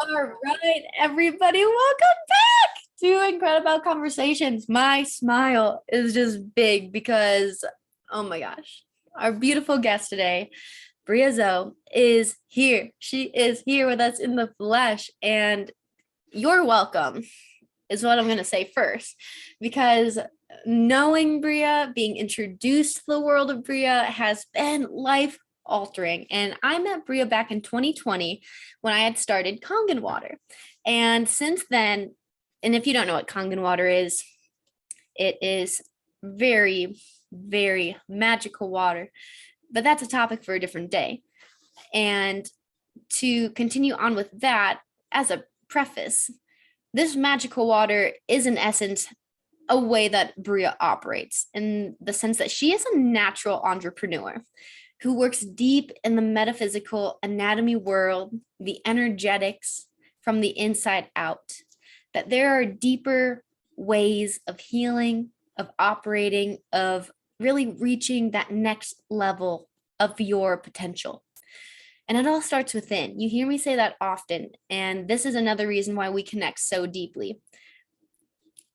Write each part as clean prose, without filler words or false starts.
All right, everybody, welcome back to Incredibelle Conversations. My smile is just big because, oh my gosh, our beautiful guest today, Bria Zoe, is here. She is here with us in the flesh, and you're welcome, is what I'm going to say first, because knowing Bria, being introduced to the world of Bria has been life altering. And I met Bria back in 2020 when I had started Kangen water. And since then, and if you don't know what Kangen water is, it is very, very magical water. But that's a topic for a different day. And to continue on with that, as a preface, this magical water is in essence a way that Bria operates, in the sense that she is a natural entrepreneur who works deep in the metaphysical anatomy world, the energetics from the inside out, that there are deeper ways of healing, of operating, of really reaching that next level of your potential. And it all starts within. You hear me say that often. And this is another reason why we connect so deeply.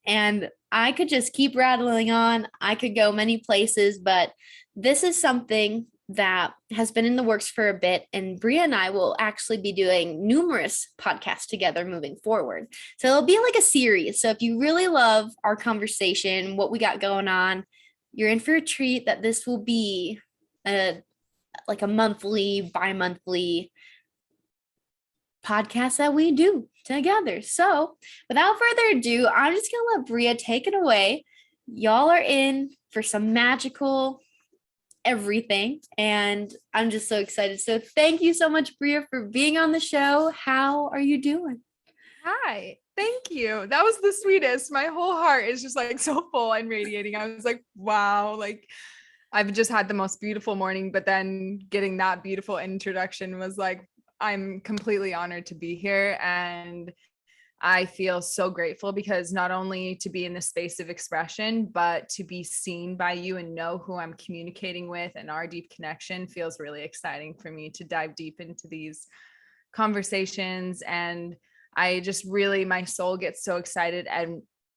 And I could just keep rattling on. I could go many places, but this is something that has been in the works for a bit. And Bria and I will actually be doing numerous podcasts together moving forward. So it'll be like a series. So if you really love our conversation, what we got going on, you're in for a treat. That this will be like a monthly, bi-monthly podcast that we do together. So without further ado, I'm just gonna let Bria take it away. Y'all are in for some magical everything, and I'm just so excited. So thank you so much, Bria, for being on the show. How are you doing? Hi, thank you. That was the sweetest. My whole heart is just like so full and radiating. I was like, wow, like I've just had the most beautiful morning, but then getting that beautiful introduction was like, I'm completely honored to be here. And I feel so grateful because not only to be in the space of expression, but to be seen by you and know who I'm communicating with, and our deep connection feels really exciting for me to dive deep into these conversations. And I just really, my soul gets so excited at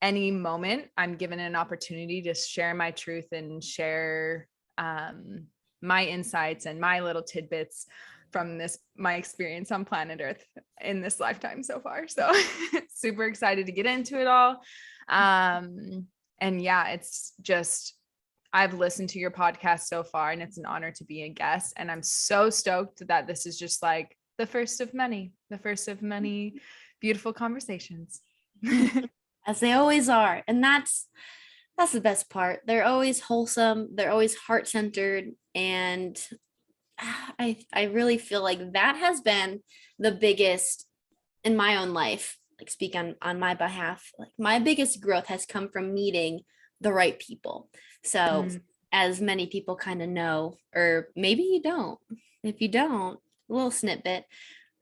any moment I'm given an opportunity to share my truth and share my insights and my little tidbits from my experience on planet Earth in this lifetime so far. So super excited to get into it all. And yeah, it's just, I've listened to your podcast so far, and it's an honor to be a guest. And I'm so stoked that this is just like the first of many beautiful conversations. As they always are. And that's the best part. They're always wholesome, they're always heart-centered, and I really feel like that has been the biggest in my own life. Like, speak on my behalf, like my biggest growth has come from meeting the right people. So as many people kind of know, or maybe you don't, if you don't, a little snippet,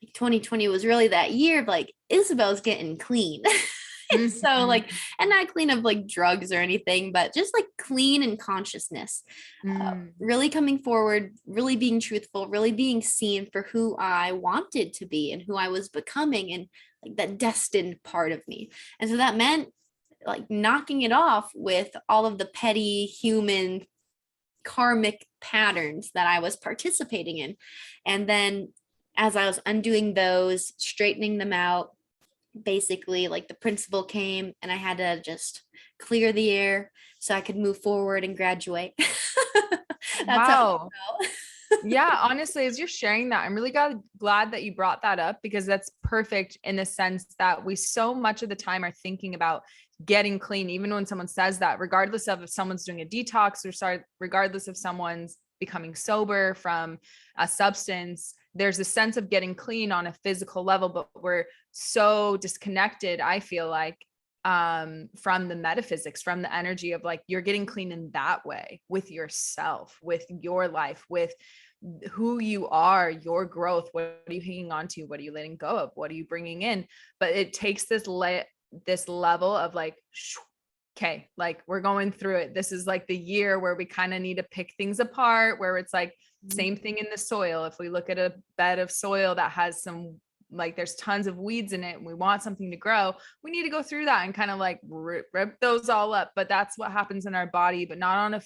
like 2020 was really that year of like, Isabelle's getting clean. So like, and not clean of like drugs or anything, but just like clean in consciousness, really coming forward, really being truthful, really being seen for who I wanted to be and who I was becoming, and like that destined part of me. And so that meant like knocking it off with all of the petty human karmic patterns that I was participating in. And then as I was undoing those, straightening them out, basically like the principal came and I had to just clear the air so I could move forward and graduate. That's wow. Yeah, honestly, as you're sharing that, I'm really glad that you brought that up, because that's perfect in the sense that we so much of the time are thinking about getting clean, even when someone says that, regardless of if someone's doing a detox or regardless of someone's becoming sober from a substance, there's a sense of getting clean on a physical level, but we're so disconnected, I feel like, from the metaphysics, from the energy of like, you're getting clean in that way with yourself, with your life, with who you are, your growth. What are you hanging on to? What are you letting go of? What are you bringing in? But it takes this level of like, okay, like we're going through it. This is like the year where we kind of need to pick things apart, where it's like same thing in the soil. If we look at a bed of soil that has some like there's tons of weeds in it and we want something to grow, we need to go through that and kind of like rip those all up. But that's what happens in our body, but not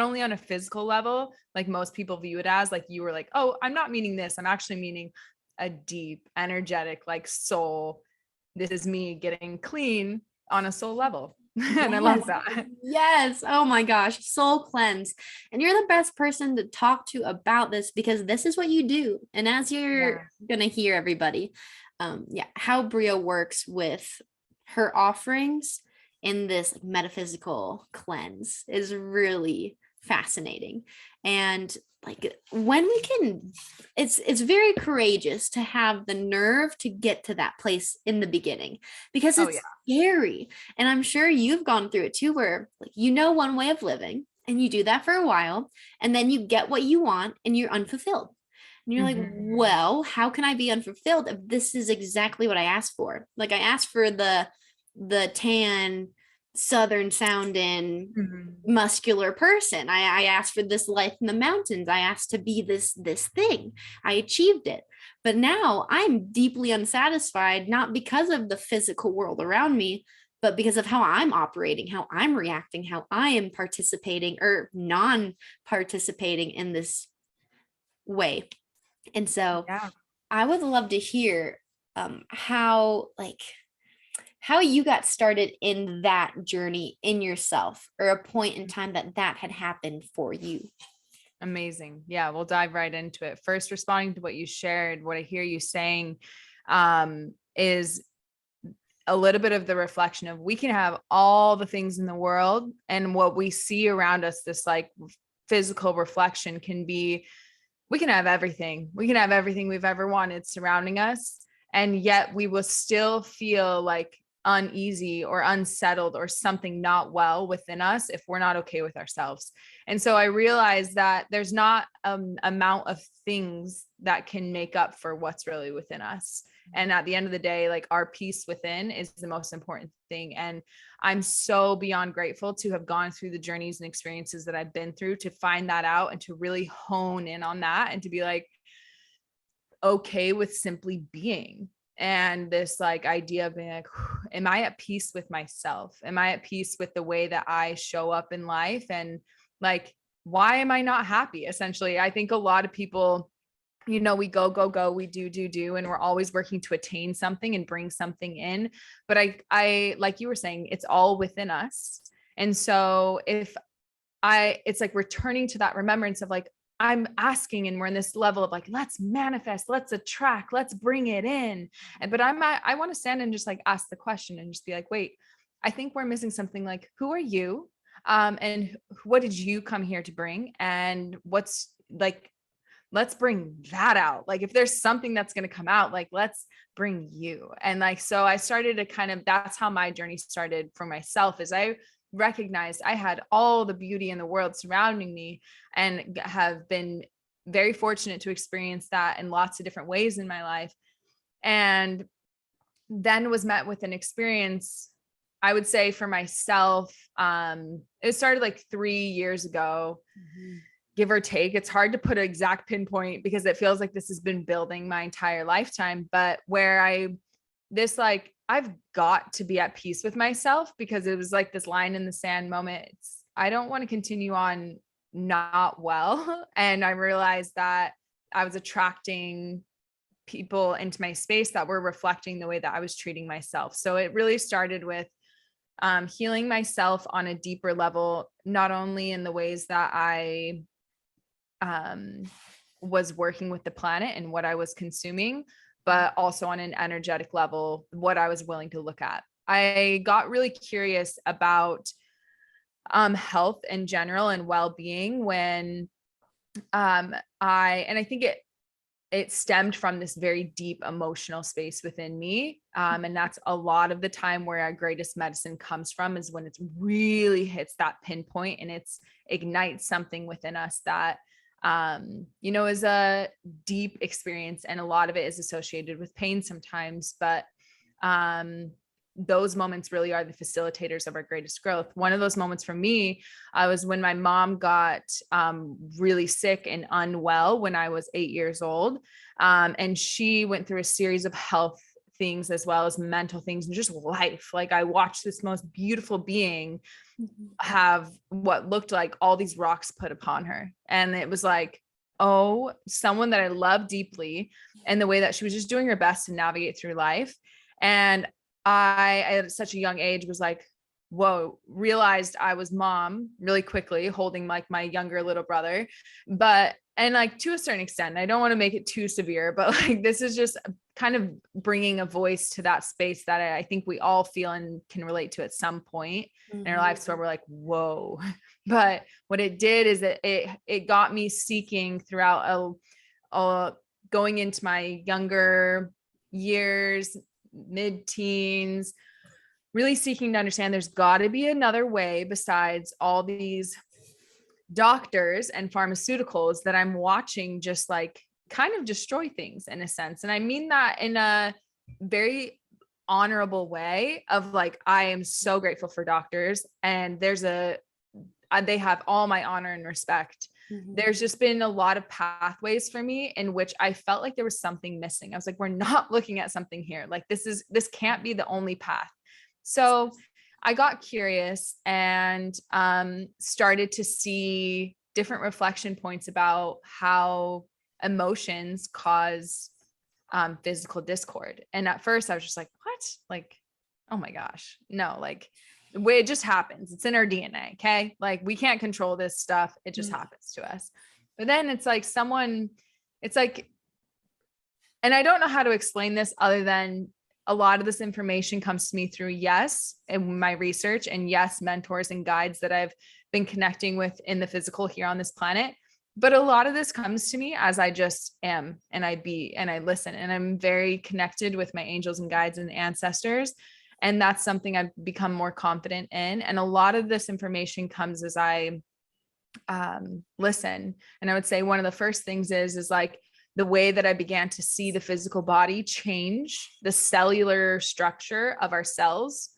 only on a physical level, like most people view it as, like you were like, oh, I'm not meaning this. I'm actually meaning a deep, energetic, like soul. This is me getting clean on a soul level. And I love that. Yes. Oh my gosh. Soul cleanse. And you're the best person to talk to about this because this is what you do. And as you're going to hear everybody, how Bria works with her offerings in this metaphysical cleanse is really fascinating. And like when we can, it's very courageous to have the nerve to get to that place in the beginning because it's scary. And I'm sure you've gone through it too, where like, one way of living and you do that for a while and then you get what you want and you're unfulfilled. And you're like, well, how can I be unfulfilled if this is exactly what I asked for? Like I asked for the tan, southern sounding muscular person. I asked for this life in the mountains. I asked to be this thing. I achieved it. But now I'm deeply unsatisfied, not because of the physical world around me, but because of how I'm operating, how I'm reacting, how I am participating or non-participating in this way. And so I would love to hear how you got started in that journey in yourself, or a point in time that had happened for you. Amazing. Yeah, we'll dive right into it. First, responding to what you shared, what I hear you saying is a little bit of the reflection of we can have all the things in the world, and what we see around us, this like physical reflection can be, we can have everything. We can have everything we've ever wanted surrounding us. And yet we will still feel like uneasy or unsettled or something not well within us if we're not okay with ourselves. And so I realized that there's not an amount of things that can make up for what's really within us. And at the end of the day, like our peace within is the most important thing. And I'm so beyond grateful to have gone through the journeys and experiences that I've been through to find that out and to really hone in on that and to be like, okay with simply being. And this like idea of being like, am I at peace with myself? Am I at peace with the way that I show up in life? And like, why am I not happy? Essentially, I think a lot of people, we go, we do, and we're always working to attain something and bring something in. But I, like you were saying, it's all within us. And so it's like returning to that remembrance of like, I'm asking, and we're in this level of like, let's manifest, let's attract, let's bring it in. But I want to stand and just like ask the question and just be like, wait, I think we're missing something. Like, who are you? And what did you come here to bring? And what's like, let's bring that out. Like, if there's something that's going to come out, like, let's bring you. And like, so I started to that's how my journey started for myself, is I recognized I had all the beauty in the world surrounding me and have been very fortunate to experience that in lots of different ways in my life. And then was met with an experience, I would say for myself, it started like 3 years ago, give or take. It's hard to put an exact pinpoint because it feels like this has been building my entire lifetime, but where I've got to be at peace with myself, because it was like this line in the sand moment. I don't want to continue on not well. And I realized that I was attracting people into my space that were reflecting the way that I was treating myself. So it really started with healing myself on a deeper level, not only in the ways that I was working with the planet and what I was consuming, but also on an energetic level, what I was willing to look at. I got really curious about health in general and well-being when I think it stemmed from this very deep emotional space within me. And that's a lot of the time where our greatest medicine comes from, is when it really hits that pinpoint and it's ignites something within us that is a deep experience. And a lot of it is associated with pain sometimes, but those moments really are the facilitators of our greatest growth. One of those moments for me, was when my mom got really sick and unwell when I was 8 years old. And she went through a series of health things as well as mental things and just life. Like I watched this most beautiful being have what looked like all these rocks put upon her. And it was like, oh, someone that I love deeply, and the way that she was just doing her best to navigate through life. And I at such a young age was like, whoa, realized I was mom really quickly, holding like my younger little brother. And like to a certain extent, I don't want to make it too severe, but like this is just kind of bringing a voice to that space that I think we all feel and can relate to at some point in our lives where we're like, whoa. But what it did is that it got me seeking throughout going into my younger years, mid-teens, really seeking to understand there's got to be another way besides all these doctors and pharmaceuticals that I'm watching just like kind of destroy things in a sense. And I mean that in a very honorable way of like, I am so grateful for doctors, and they have all my honor and respect. There's just been a lot of pathways for me in which I felt like there was something missing. I was like, we're not looking at something here. Like this can't be the only path. So I got curious and started to see different reflection points about how emotions cause physical discord. And at first I was just like, what? Like, oh my gosh, no, like the way it just happens. It's in our DNA. Okay. Like we can't control this stuff. It just happens to us. But then it's like and I don't know how to explain this other than a lot of this information comes to me through, yes, in my research, and yes, mentors and guides that I've been connecting with in the physical here on this planet. But a lot of this comes to me as I just am, and I be, and I listen, and I'm very connected with my angels and guides and ancestors. And that's something I've become more confident in. And a lot of this information comes as I listen. And I would say one of the first things is like, the way that I began to see the physical body change, the cellular structure of our cells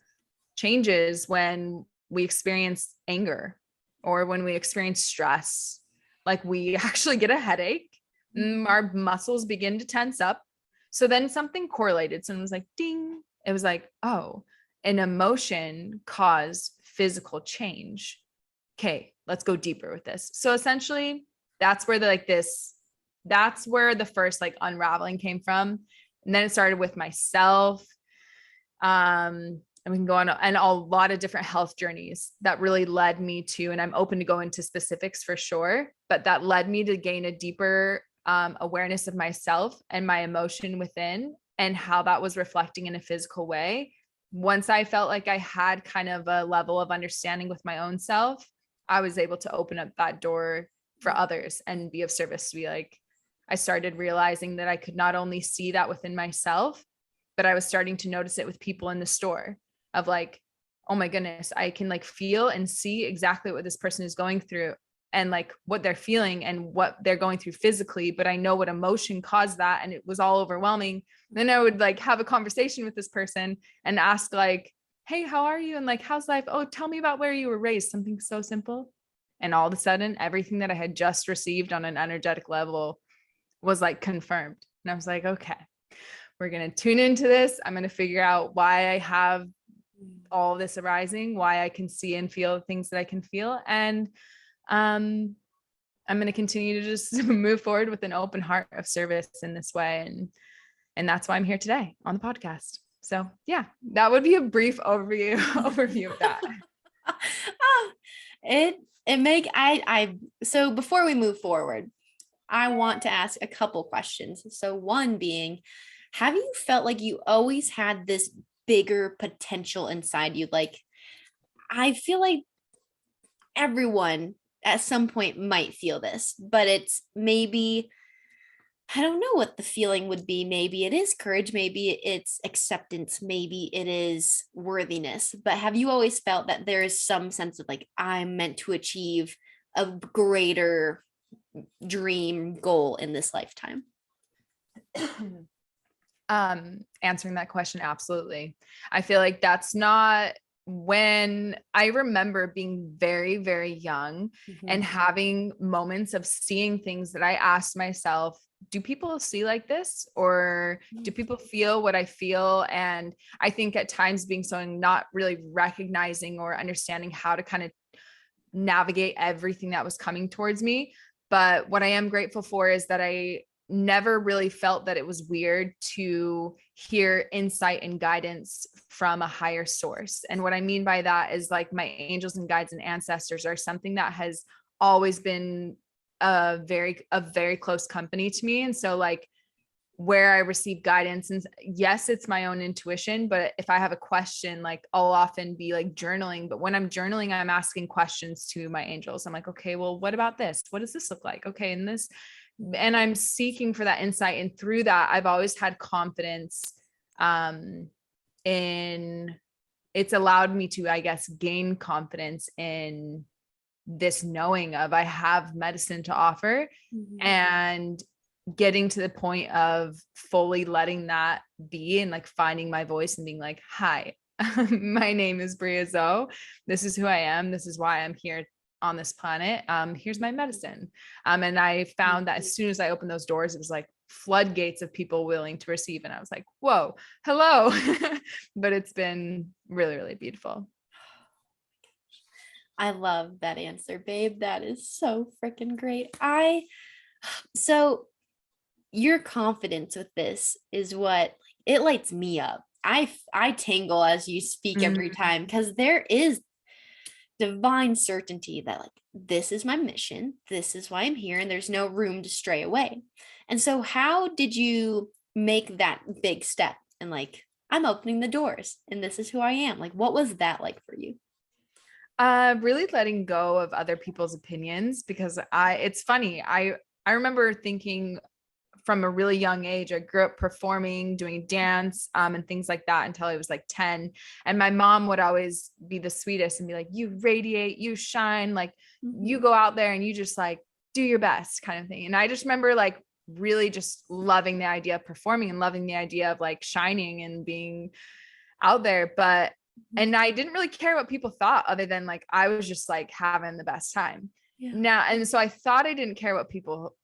changes when we experience anger or when we experience stress. Like we actually get a headache, our muscles begin to tense up. So then something correlated. Someone was like, ding. It was like, oh, an emotion caused physical change. Okay, let's go deeper with this. So essentially that's where that's where the first like unraveling came from. And then it started with myself. And we can go on and a lot of different health journeys that really led me to, and I'm open to go into specifics for sure, but that led me to gain a deeper awareness of myself and my emotion within and how that was reflecting in a physical way. Once I felt like I had kind of a level of understanding with my own self, I was able to open up that door for others and be of service to be like, I started realizing that I could not only see that within myself, but I was starting to notice it with people in the store of like, oh my goodness, I can like feel and see exactly what this person is going through and like what they're feeling and what they're going through physically, but I know what emotion caused that. And it was all overwhelming. Then I would like have a conversation with this person and ask like, hey, how are you? And like, how's life? Oh, tell me about where you were raised. Something so simple. And all of a sudden, everything that I had just received on an energetic level was like confirmed. And I was like, okay, we're going to tune into this. I'm going to figure out why I have all this arising, why I can see and feel things that I can feel. And I'm going to continue to just move forward with an open heart of service in this way. And that's why I'm here today on the podcast. So yeah, that would be a brief overview of that. So before we move forward, I want to ask a couple questions. So one being, have you felt like you always had this bigger potential inside you? Like, I feel like everyone at some point might feel this, but it's maybe, I don't know what the feeling would be. Maybe it is courage, maybe it's acceptance, maybe it is worthiness. But have you always felt that there is some sense of like, I'm meant to achieve a greater dream goal in this lifetime? Answering that question, absolutely. I feel like that's not when I remember being very, very young and having moments of seeing things that I asked myself, do people see like this, or do people feel what I feel? And I think at times being so not really recognizing or understanding how to kind of navigate everything that was coming towards me. But what I am grateful for is that I never really felt that it was weird to hear insight and guidance from a higher source. And what I mean by that is like my angels and guides and ancestors are something that has always been a very close company to me. And so like where I receive guidance, and yes, it's my own intuition, but if I have a question, like I'll often be like journaling, but when I'm journaling, I'm asking questions to my angels. I'm like, okay, well, what about this? What does this look like? Okay. And this, and I'm seeking for that insight. And through that, I've always had confidence, in it's allowed me to, I guess, gain confidence in this knowing of I have medicine to offer, and getting to the point of fully letting that be and like finding my voice and being like, hi, my name is Bria Zoe. This is who I am. This is why I'm here on this planet. Here's my medicine. And I found that as soon as I opened those doors, it was like floodgates of people willing to receive. And I was like, whoa, hello. But it's been really, really beautiful. I love that answer, babe. That is so freaking great. So your confidence with this is what it lights me up. I tingle as you speak every time, because there is divine certainty that like this is my mission, this is why I'm here, and there's no room to stray away. And so how did you make that big step and like I'm opening the doors and this is who I am? Like what was that like for you? Really letting go of other people's opinions, because it's funny. I remember thinking from a really young age, I grew up performing, doing dance, and things like that until I was like 10. And my mom would always be the sweetest and be like, you radiate, you shine, like you go out there and you just like do your best kind of thing. And I just remember like really just loving the idea of performing and loving the idea of like shining and being out there. And I didn't really care what people thought, other than like, I was just like having the best time. Now. And so I thought I didn't care what people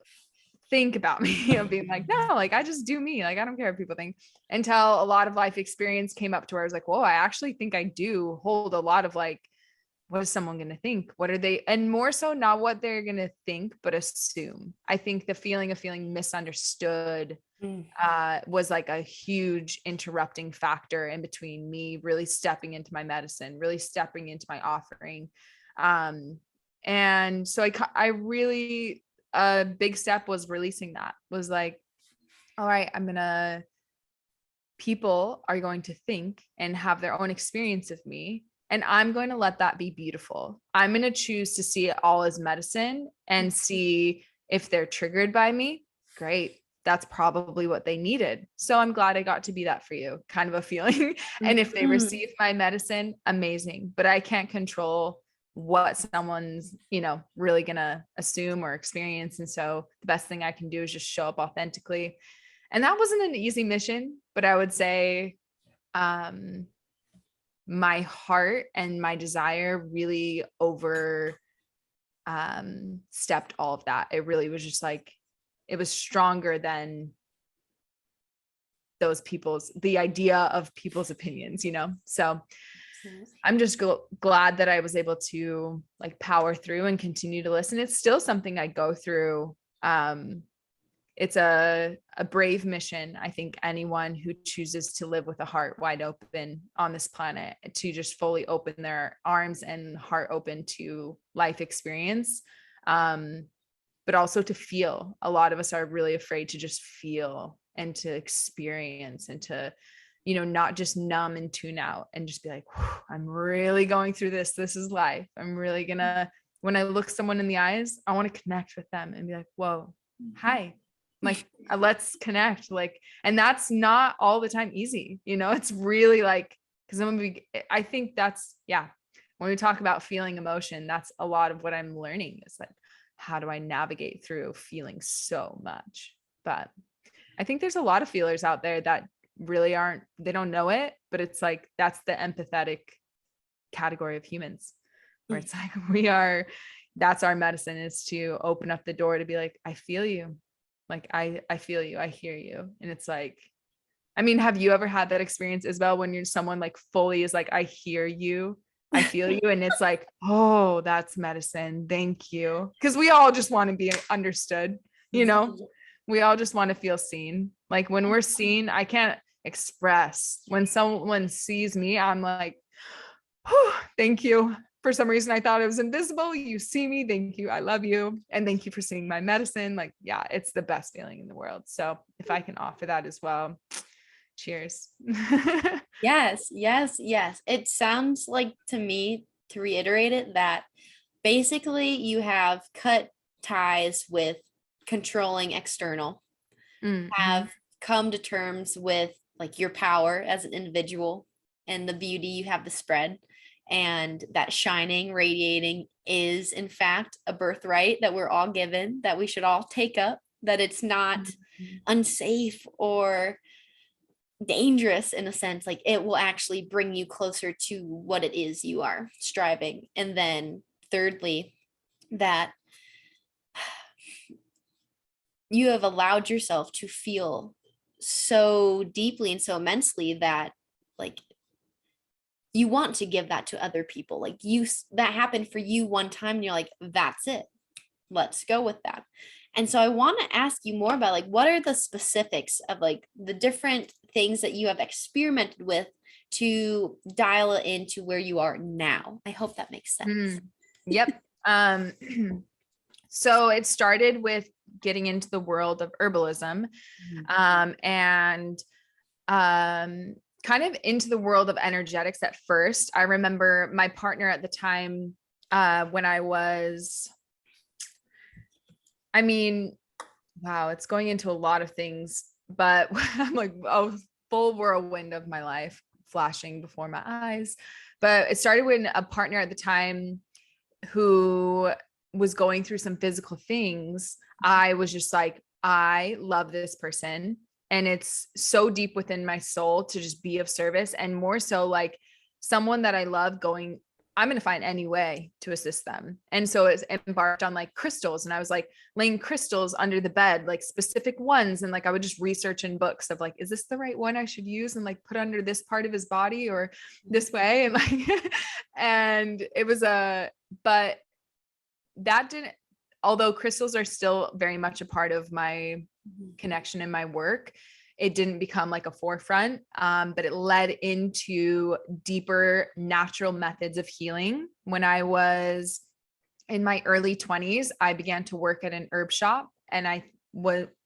think about me, of being like, no, like I just do me. Like, I don't care what people think, until a lot of life experience came up to where I was like, whoa, I actually think I do hold a lot of like, what is someone going to think? What are they? And more so not what they're going to think, but assume. I think the feeling of feeling misunderstood was like a huge interrupting factor in between me really stepping into my medicine, really stepping into my offering. And so I really, a big step was releasing that, was like, all right, people are going to think and have their own experience of me. And I'm going to let that be beautiful. I'm going to choose to see it all as medicine and see if they're triggered by me. Great. That's probably what they needed. So I'm glad I got to be that for you, kind of a feeling. And if they receive my medicine, amazing. But I can't control what someone's, really gonna assume or experience. And so the best thing I can do is just show up authentically. And that wasn't an easy mission, but I would say my heart and my desire really over stepped all of that. It really was just like, it was stronger than the idea of people's opinions, so I'm just glad that I was able to like power through and continue to listen. It's still something I go through. It's a brave mission. I think anyone who chooses to live with a heart wide open on this planet, to just fully open their arms and heart open to life experience, but also to feel. A lot of us are really afraid to just feel and to experience and to, not just numb and tune out and just be like, I'm really going through this. This is life. I'm really when I look someone in the eyes, I want to connect with them and be like, whoa, hi, like, let's connect. Like, and that's not all the time easy. It's really like, because I think that's, when we talk about feeling emotion, that's a lot of what I'm learning is like, how do I navigate through feeling so much? But I think there's a lot of feelers out there that really they don't know it, but it's like, that's the empathetic category of humans, where it's like, that's our medicine, is to open up the door to be like, I feel you. Like, I feel you, I hear you. And it's like, I mean, have you ever had that experience, Isabelle, when you're someone like fully is like, I hear you, I feel you. And it's like, oh, that's medicine. Thank you. Because we all just want to be understood, you know, we all just want to feel seen. Like when we're seen, I can't express. When someone sees me, I'm like, oh, thank you. For some reason, I thought it was invisible. You see me. Thank you. I love you. And thank you for seeing my medicine. Like, yeah, it's the best feeling in the world. So if I can offer that as well, cheers. Yes, yes, yes. It sounds like to me, to reiterate it, that basically you have cut ties with controlling external, have come to terms with like your power as an individual and the beauty you have to spread, and that shining, radiating is in fact a birthright that we're all given, that we should all take up, that it's not unsafe or dangerous in a sense. Like it will actually bring you closer to what it is you are striving. And then thirdly, that you have allowed yourself to feel so deeply and so immensely that like you want to give that to other people. Like that happened for you one time and you're like, that's it, let's go with that. And so I want to ask you more about like, what are the specifics of like the different things that you have experimented with to dial it into where you are now? I hope that makes sense. Yep. So it started with getting into the world of herbalism, and kind of into the world of energetics at first. I remember my partner at the time, when wow, it's going into a lot of things, but I'm like a full whirlwind of my life flashing before my eyes. But it started when a partner at the time who was going through some physical things, I was just like, I love this person. And it's so deep within my soul to just be of service, and more so like someone that I love going, I'm going to find any way to assist them. And so it's embarked on like crystals. And I was like laying crystals under the bed, like specific ones. And like, I would just research in books of like, is this the right one I should use and like put under this part of his body or this way? And like, and it was but that didn't, although crystals are still very much a part of my connection in my work, it didn't become like a forefront, but it led into deeper natural methods of healing. When I was in my early 20s, I began to work at an herb shop. And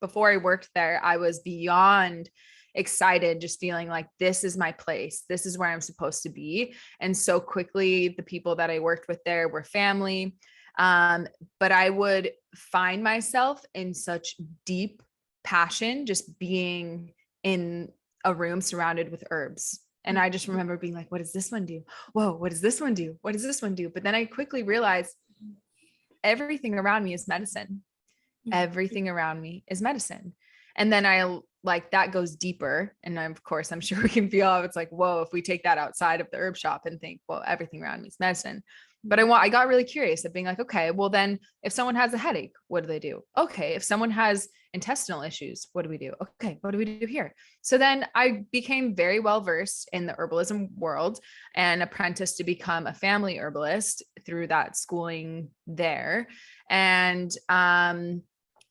before I worked there, I was beyond excited, just feeling like this is my place. This is where I'm supposed to be. And so quickly, the people that I worked with there were family. But I would find myself in such deep passion, just being in a room surrounded with herbs. And I just remember being like, what does this one do? Whoa, what does this one do? What does this one do? But then I quickly realized everything around me is medicine. Everything around me is medicine. And then I like that goes deeper. And of course, I'm sure we can feel how it's like, whoa, if we take that outside of the herb shop and think, well, everything around me is medicine. But I got really curious of being like, okay, well then if someone has a headache, what do they do? Okay. If someone has intestinal issues, what do we do? Okay. What do we do here? So then I became very well versed in the herbalism world and apprenticed to become a family herbalist through that schooling there. And,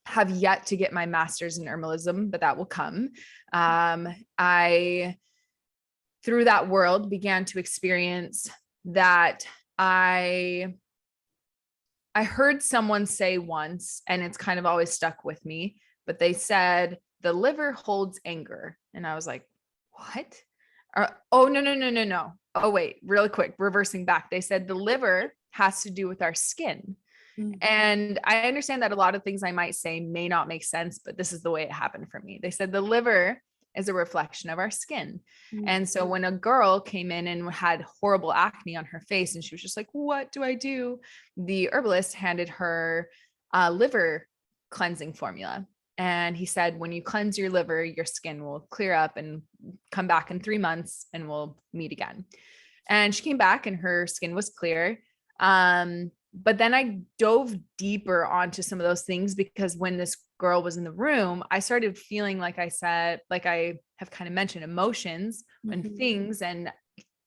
have yet to get my master's in herbalism, but that will come. I, through that world, began to experience that I heard someone say once, and it's kind of always stuck with me, but they said the liver holds anger. And I was like, what? Oh, no. Oh, wait, really quick, reversing back. They said the liver has to do with our skin. And I understand that a lot of things I might say may not make sense, but this is the way it happened for me. They said the liver is a reflection of our skin. And so when a girl came in and had horrible acne on her face and she was just like, what do I do? The herbalist handed her a liver cleansing formula. And he said, when you cleanse your liver, your skin will clear up and come back in 3 months and we'll meet again. And she came back and her skin was clear. But then I dove deeper onto some of those things, because when this girl was in the room, I started feeling, like I said, like I have kind of mentioned, emotions and things, and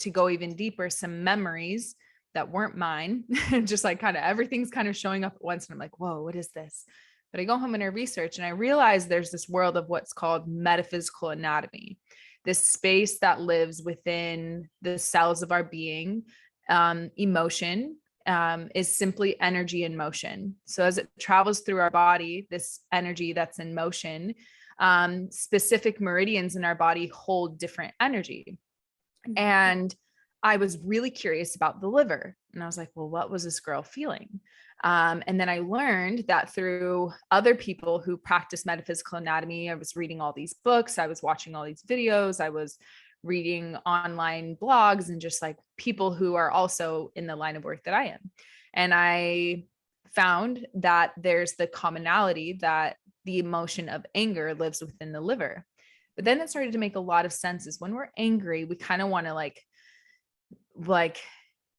to go even deeper, some memories that weren't mine, just like kind of everything's kind of showing up at once. And I'm like, whoa, what is this? But I go home and I research and I realize there's this world of what's called metaphysical anatomy, this space that lives within the cells of our being. Emotion is simply energy in motion. So as it travels through our body, this energy that's in motion, specific meridians in our body hold different energy. And I was really curious about the liver. And I was like, well, what was this girl feeling? And then I learned that through other people who practice metaphysical anatomy. I was reading all these books, I was watching all these videos, I was reading online blogs, and just like people who are also in the line of work that I am. And I found that there's the commonality that the emotion of anger lives within the liver. But then it started to make a lot of sense, is when we're angry, we kind of want to like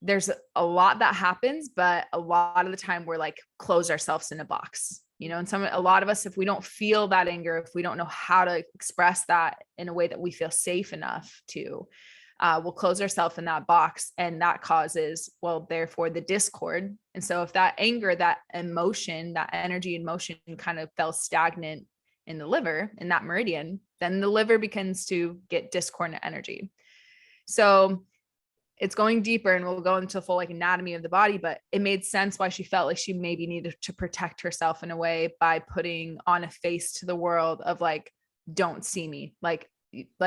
there's a lot that happens, but a lot of the time we're like close ourselves in a box, and a lot of us, if we don't feel that anger, if we don't know how to express that in a way that we feel safe enough to, we'll close ourselves in that box, and that causes, well, therefore the discord. And so if that anger, that emotion, that energy in motion kind of fell stagnant in the liver, in that meridian, then the liver begins to get discordant energy. So it's going deeper, and we'll go into full like anatomy of the body, but it made sense why she felt like she maybe needed to protect herself in a way by putting on a face to the world of like, don't see me. Like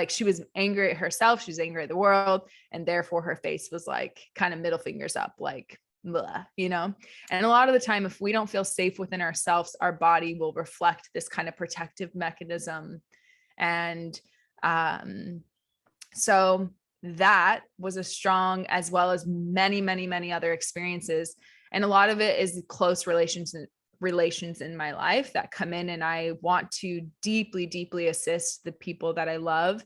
she was angry at herself, she was angry at the world, and therefore her face was like kind of middle fingers up, like blah, And a lot of the time, if we don't feel safe within ourselves, our body will reflect this kind of protective mechanism. And so that was a strong, as well as many, many, many other experiences. And a lot of it is close relations in my life that come in, and I want to deeply, deeply assist the people that I love.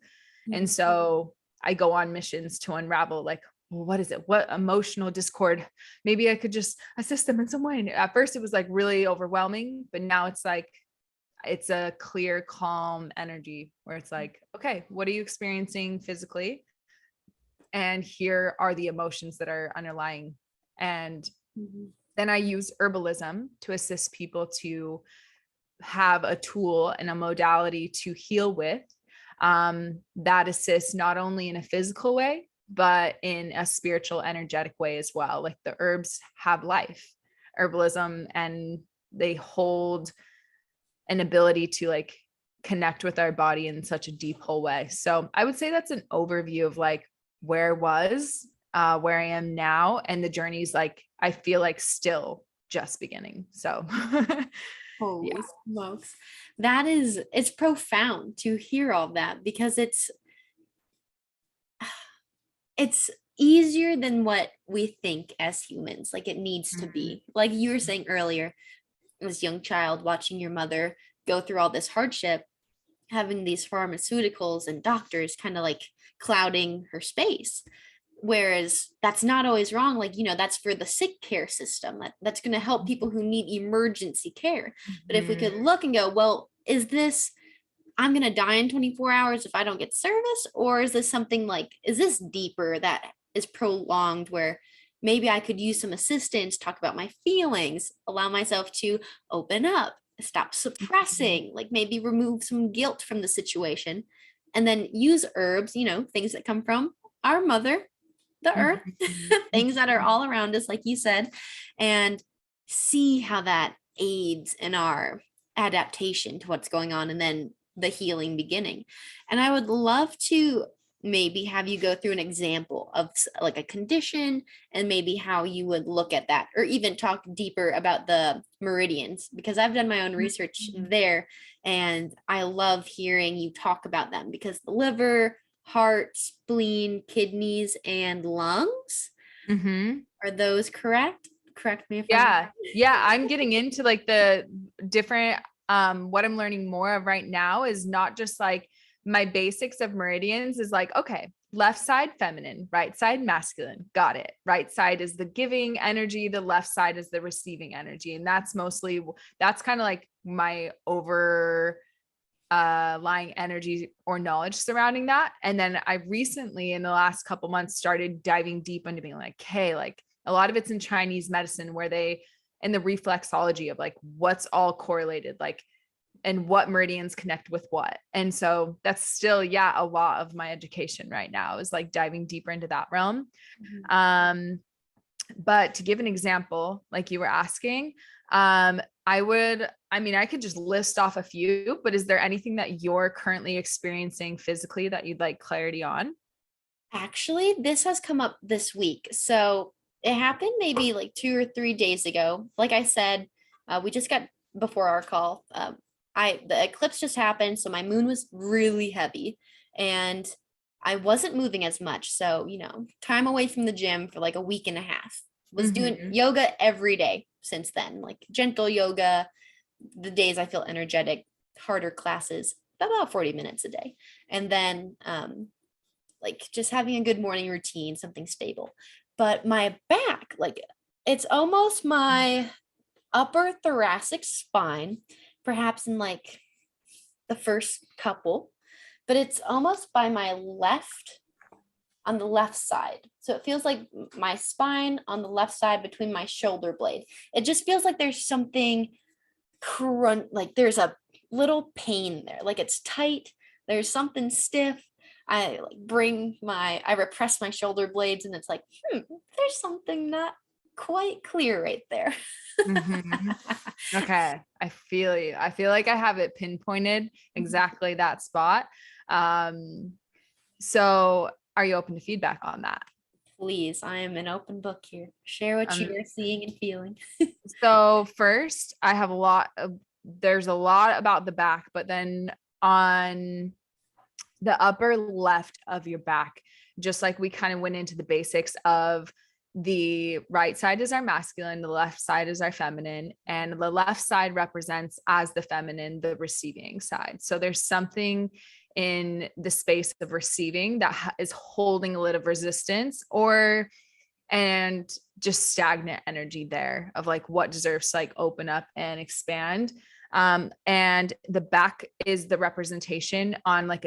And so I go on missions to unravel, like, well, what is it? What emotional discord? Maybe I could just assist them in some way. And at first it was like really overwhelming, but now it's like, it's a clear, calm energy where it's like, okay, what are you experiencing physically? And here are the emotions that are underlying. And then I use herbalism to assist people to have a tool and a modality to heal with, that assists not only in a physical way, but in a spiritual, energetic way as well. Like the herbs have life, herbalism, and they hold an ability to like connect with our body in such a deep, whole way. So I would say that's an overview of like where I was, where I am now, and the journey's like, I feel like still just beginning. So Holy smokes. It's profound to hear all that, because it's easier than what we think as humans. Like it needs to be. Like you were saying earlier, this young child watching your mother go through all this hardship, having these pharmaceuticals and doctors kind of like clouding her space. Whereas that's not always wrong. Like, that's for the sick care system. That's going to help people who need emergency care. But if we could look and go, well, is this, I'm going to die in 24 hours if I don't get service? Or is this something like, is this deeper that is prolonged, where maybe I could use some assistance, talk about my feelings, allow myself to open up, stop suppressing, like maybe remove some guilt from the situation, and then use herbs, things that come from our mother, the earth, things that are all around us, like you said, and see how that aids in our adaptation to what's going on, and then the healing beginning. And I would love to maybe have you go through an example of like a condition, and maybe how you would look at that, or even talk deeper about the meridians, because I've done my own research there, and I love hearing you talk about them, because the liver, heart, spleen, kidneys, and lungs, are those correct? Correct me if I'm wrong. Yeah, I'm getting into like the different what I'm learning more of right now is not just like my basics of meridians is like, okay, left side feminine, right side masculine. Got it. Right side is the giving energy. The left side is the receiving energy. And that's kind of like my lying energy or knowledge surrounding that. And then I recently in the last couple months started diving deep into being like, hey, like a lot of it's in Chinese medicine where in the reflexology of like what's all correlated, like, and what meridians connect with what. And so that's still, a lot of my education right now is like diving deeper into that realm. But to give an example, like you were asking, I could just list off a few, but is there anything that you're currently experiencing physically that you'd like clarity on? Actually, this has come up this week. So it happened maybe like 2 or 3 days ago. Like I said, we just got before our call. The eclipse just happened, so my moon was really heavy and I wasn't moving as much. So, time away from the gym for like a week and a half. Was doing yoga every day since then, like gentle yoga, the days I feel energetic, harder classes, about 40 minutes a day. And then like just having a good morning routine, something stable. But my back, like it's almost my upper thoracic spine, perhaps in like the first couple, but it's almost by my left, on the left side. So it feels like my spine on the left side between my shoulder blade. It just feels like there's something like there's a little pain there, like it's tight, there's something stiff. I repress my shoulder blades and it's like, there's something not quite clear right there. Okay. I feel you. I feel like I have it pinpointed exactly that spot. So are you open to feedback on that? Please, I am an open book here. Share what you're seeing and feeling. So first, there's a lot about the back, but then on the upper left of your back, just like we kind of went into the basics of the right side is our masculine, the left side is our feminine, and the left side represents as the feminine, the receiving side. So there's something in the space of receiving that is holding a little resistance and just stagnant energy there of like what deserves to like open up and expand. And the back is the representation on like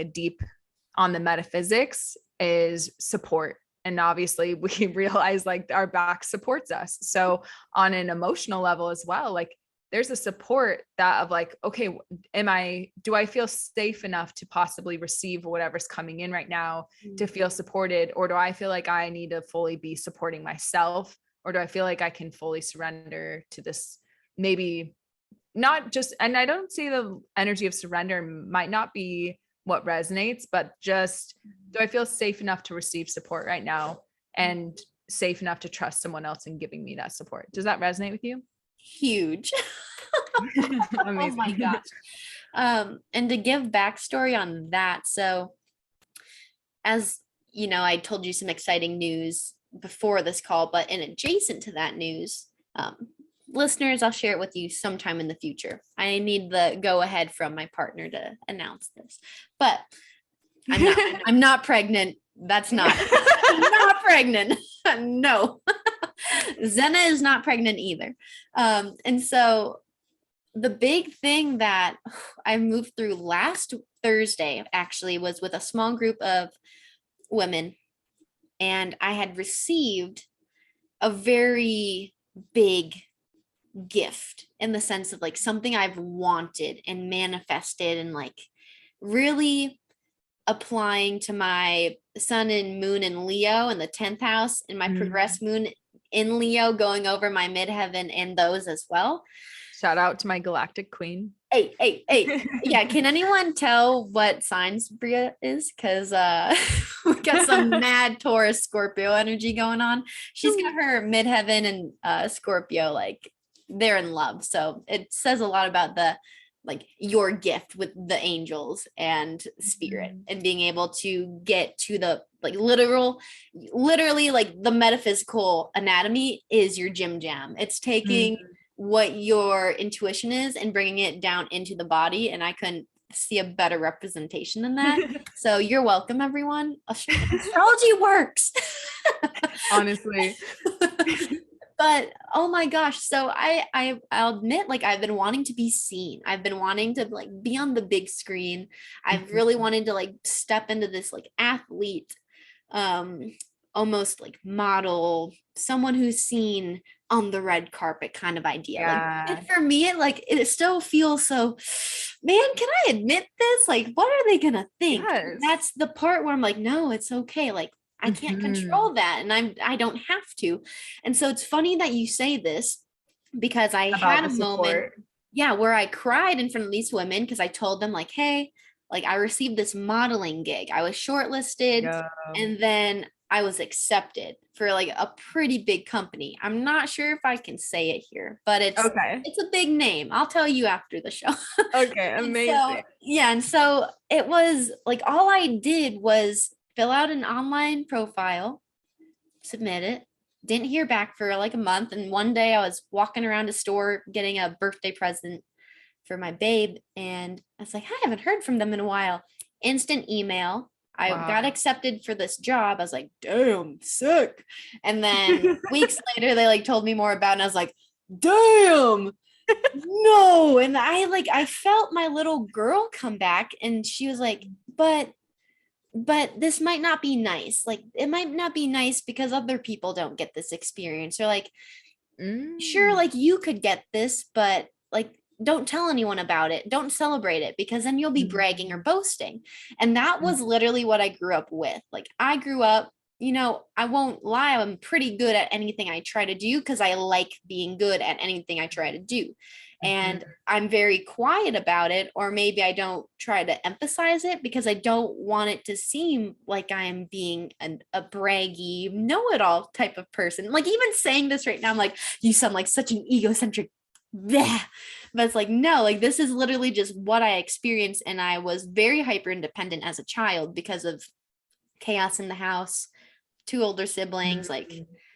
on the metaphysics is support. And obviously we realize like our back supports us. So on an emotional level as well, like there's a support that of like, okay, do I feel safe enough to possibly receive whatever's coming in right now to feel supported? Or do I feel like I need to fully be supporting myself? Or do I feel like I can fully surrender to this? Maybe not just, and I don't see the energy of surrender might not be what resonates, but just, do I feel safe enough to receive support right now and safe enough to trust someone else in giving me that support? Does that resonate with you? Huge. Oh my gosh. And to give backstory on that, so as you know, I told you some exciting news before this call, but in adjacent to that news, listeners, I'll share it with you sometime in the future. I need the go ahead from my partner to announce this, but I'm not pregnant. That's not, I'm not pregnant. No. Zena is not pregnant either. And so the big thing that I moved through last Thursday actually was with a small group of women, and I had received a very big gift in the sense of like something I've wanted and manifested and like really applying to my sun and moon in Leo in the 10th house and my progress moon in Leo going over my midheaven and those as well. Shout out to my galactic queen. Hey. Yeah, can anyone tell what signs Bria is? Because we got some mad Taurus Scorpio energy going on. She's got her midheaven and Scorpio, like they're in love. So it says a lot about your gift with the angels and spirit and being able to get to the literally like the metaphysical anatomy is your gym jam. It's taking what your intuition is and bringing it down into the body. And I couldn't see a better representation than that. So you're welcome, everyone. Astrology works. Honestly. But oh my gosh, so I'll admit, like, I've been wanting to be seen. I've been wanting to like be on the big screen. I've really wanted to like step into this like athlete, almost like model, someone who's seen on the red carpet kind of idea. Yeah. Like, and for me, it still feels so, man, can I admit this? Like, what are they gonna think? Yes. That's the part where I'm like, no, it's okay. Like, I can't control that, and I don't have to. And so it's funny that you say this, because I had a moment, yeah, where I cried in front of these women because I told them like, hey, like I received this modeling gig. I was shortlisted, and then I was accepted for like a pretty big company. I'm not sure if I can say it here, but it's a big name. I'll tell you after the show. Okay, amazing. So, yeah, and so it was like all I did was fill out an online profile, submit it. Didn't hear back for like a month. And one day I was walking around a store getting a birthday present for my babe. And I was like, I haven't heard from them in a while. Instant email. I got accepted for this job. I was like, damn, sick. And then weeks later, they like told me more about it. And I was like, damn, no. And I felt my little girl come back, and she was like, but this might not be nice. Like, it might not be nice because other people don't get this experience. Or like, sure, like you could get this, but like, don't tell anyone about it. Don't celebrate it, because then you'll be bragging or boasting. And that was literally what I grew up with. Like, I grew up, you know, I won't lie, I'm pretty good at anything I try to do because I like being good at anything I try to do. And I'm very quiet about it, or maybe I don't try to emphasize it because I don't want it to seem like I'm being a braggy, know-it-all type of person. Like, even saying this right now, I'm like, you sound like such an egocentric bleh. But it's like, no, like this is literally just what I experienced. And I was very hyper independent as a child because of chaos in the house, 2 older siblings, like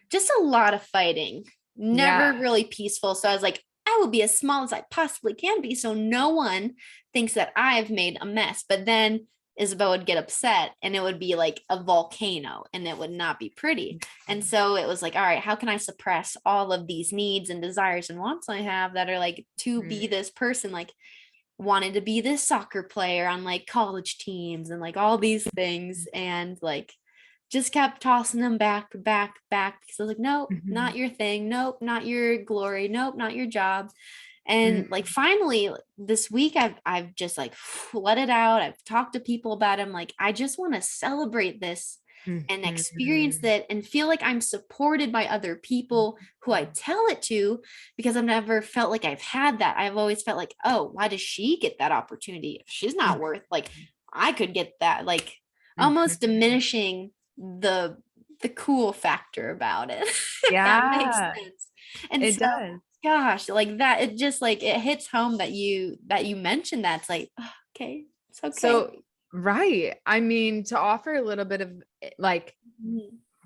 just a lot of fighting, never really peaceful. So I was like, I will be as small as I possibly can be, so no one thinks that I've made a mess. But then Isabelle would get upset, and it would be like a volcano, and it would not be pretty. And so it was like, all right, how can I suppress all of these needs and desires and wants I have that are like to be this person, like wanted to be this soccer player on like college teams and like all these things, and like just kept tossing them back because I was like, nope, not your thing. Nope, not your glory. Nope, not your job. And like finally this week I've just like let it out. I've talked to people about it. I'm like, I just want to celebrate this and experience that and feel like I'm supported by other people who I tell it to, because I've never felt like I've had that. I've always felt like, oh, why does she get that opportunity? If she's not worth, like, I could get that, like almost diminishing the cool factor about it. That makes sense. And it so, does. Gosh, like that, it just like it hits home that you mentioned that. It's like, oh, okay, it's okay. So right. I mean, to offer a little bit of like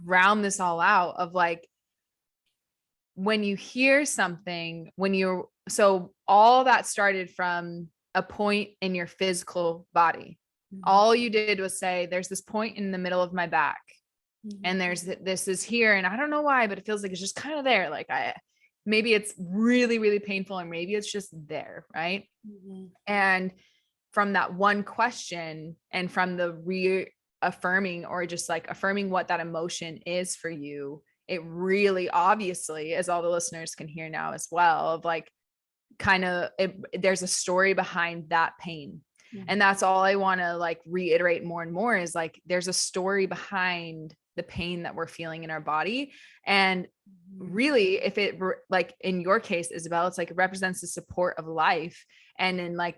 round this all out of like, when you hear something, so all that started from a point in your physical body. All you did was say, there's this point in the middle of my back, and this is here. And I don't know why, but it feels like it's just kind of there. Like maybe it's really, really painful, and maybe it's just there. Right. And from that one question, and from the reaffirming, or just like affirming what that emotion is for you, it really obviously, as all the listeners can hear now as well, of like kind of there's a story behind that pain. And that's all I want to like reiterate more and more, is like, there's a story behind the pain that we're feeling in our body. And really, if it like in your case, Isabelle, it's like it represents the support of life. And in like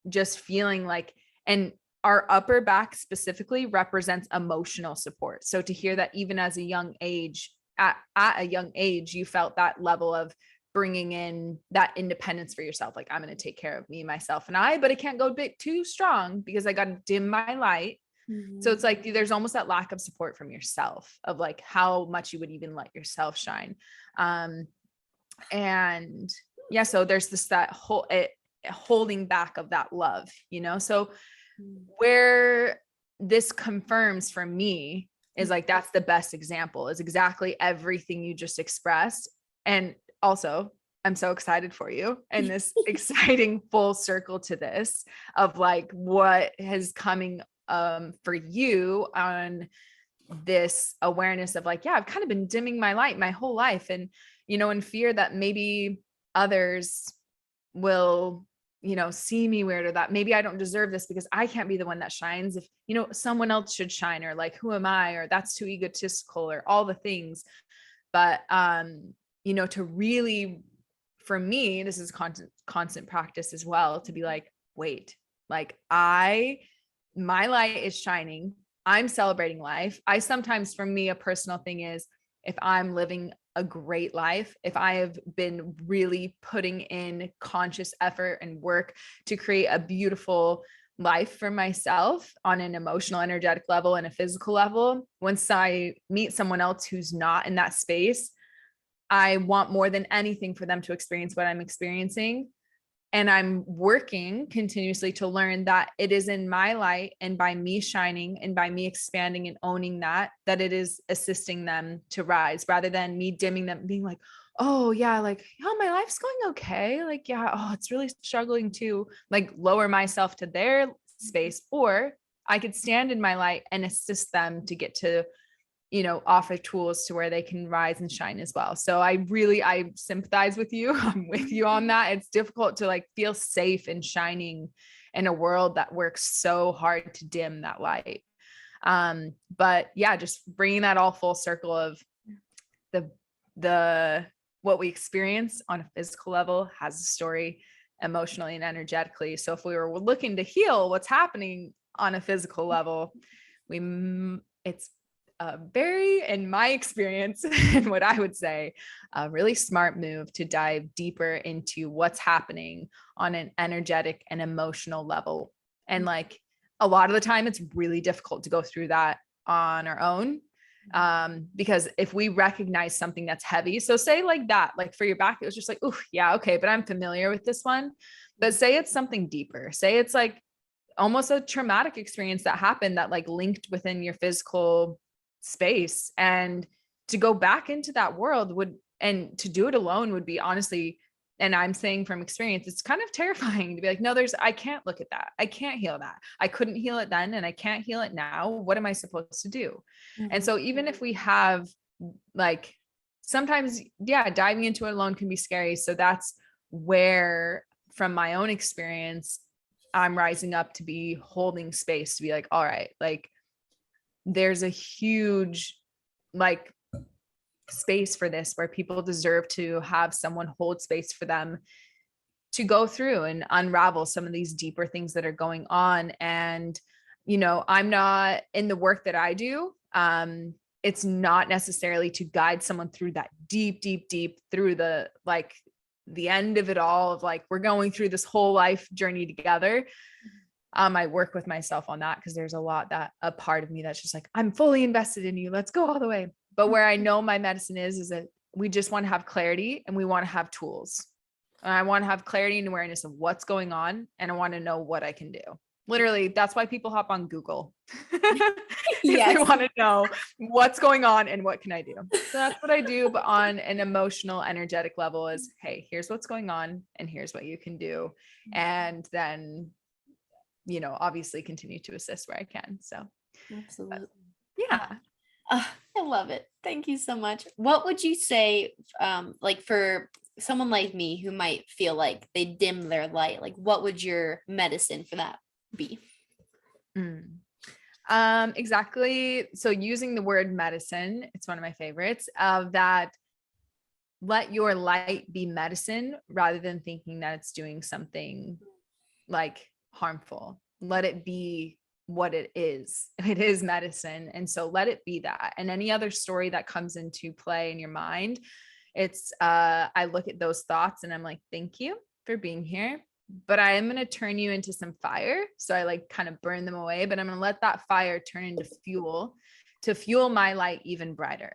just feeling like, and our upper back specifically represents emotional support. So to hear that even as a young age, at a young age, you felt that level of bringing in that independence for yourself. Like, I'm going to take care of me, myself, and I, but it can't go a bit too strong because I got to dim my light. So it's like, there's almost that lack of support from yourself, of like how much you would even let yourself shine. And yeah, so there's this, that whole holding back of that love, so where this confirms for me is like, that's the best example, is exactly everything you just expressed. And also, I'm so excited for you, and this exciting full circle to this of like what is coming for you on this awareness of like, yeah, I've kind of been dimming my light my whole life, and in fear that maybe others will see me weird, or that maybe I don't deserve this because I can't be the one that shines, if someone else should shine, or like, who am I, or that's too egotistical, or all the things. But to really, for me, this is constant practice as well, to be like, wait, like my light is shining, I'm celebrating life. I sometimes, for me, a personal thing is, if I'm living a great life, if I have been really putting in conscious effort and work to create a beautiful life for myself on an emotional, energetic level and a physical level, once I meet someone else who's not in that space, I want more than anything for them to experience what I'm experiencing. And I'm working continuously to learn that it is in my light, and by me shining and by me expanding and owning that it is assisting them to rise, rather than me dimming them, being like, oh yeah, like, oh, my life's going okay. Like, yeah, oh, it's really struggling to like lower myself to their space. Or I could stand in my light and assist them to get to, offer tools to where they can rise and shine as well. So I sympathize with you. I'm with you on that. It's difficult to like feel safe and shining in a world that works so hard to dim that light. But yeah, just bringing that all full circle of the what we experience on a physical level has a story emotionally and energetically. So if we were looking to heal what's happening on a physical level, it's very, in my experience, and what I would say, a really smart move to dive deeper into what's happening on an energetic and emotional level. And like, a lot of the time, it's really difficult to go through that on our own. Because if we recognize something that's heavy, so say like that, like for your back, it was just like, oh yeah, okay, but I'm familiar with this one. But say it's something deeper, say it's like almost a traumatic experience that happened that like linked within your physical space, and to go back into that world and to do it alone would be, honestly, and I'm saying from experience, it's kind of terrifying to be like, no, I can't look at that. I can't heal that. I couldn't heal it then, and I can't heal it now. What am I supposed to do? Mm-hmm. And so even if we have like, sometimes, yeah, diving into it alone can be scary. So that's where, from my own experience, I'm rising up to be holding space, to be like, all right, like, there's a huge like space for this, where people deserve to have someone hold space for them to go through and unravel some of these deeper things that are going on. And, I'm not, in the work that I do, it's not necessarily to guide someone through that deep through the, like, the end of it all, of like, we're going through this whole life journey together. I work with myself on that, because there's a part of me that's just like, I'm fully invested in you. Let's go all the way. But where I know my medicine is that we just want to have clarity, and we want to have tools. And I want to have clarity and awareness of what's going on. And I want to know what I can do. Literally, that's why people hop on Google. Yes. They want to know what's going on and what can I do. So that's what I do. But on an emotional, energetic level is, hey, here's what's going on, and here's what you can do. And then, obviously continue to assist where I can. So absolutely. Yeah. I love it. Thank you so much. What would you say, like, for someone like me who might feel like they dim their light, like, what would your medicine for that be? Exactly. So using the word medicine, it's one of my favorites, of that, let your light be medicine, rather than thinking that it's doing something like harmful. Let it be what it is. It is medicine. And so let it be that. And any other story that comes into play in your mind, it's, I look at those thoughts and I'm like, thank you for being here, but I am going to turn you into some fire. So I like kind of burn them away, but I'm going to let that fire turn into fuel to fuel my light even brighter.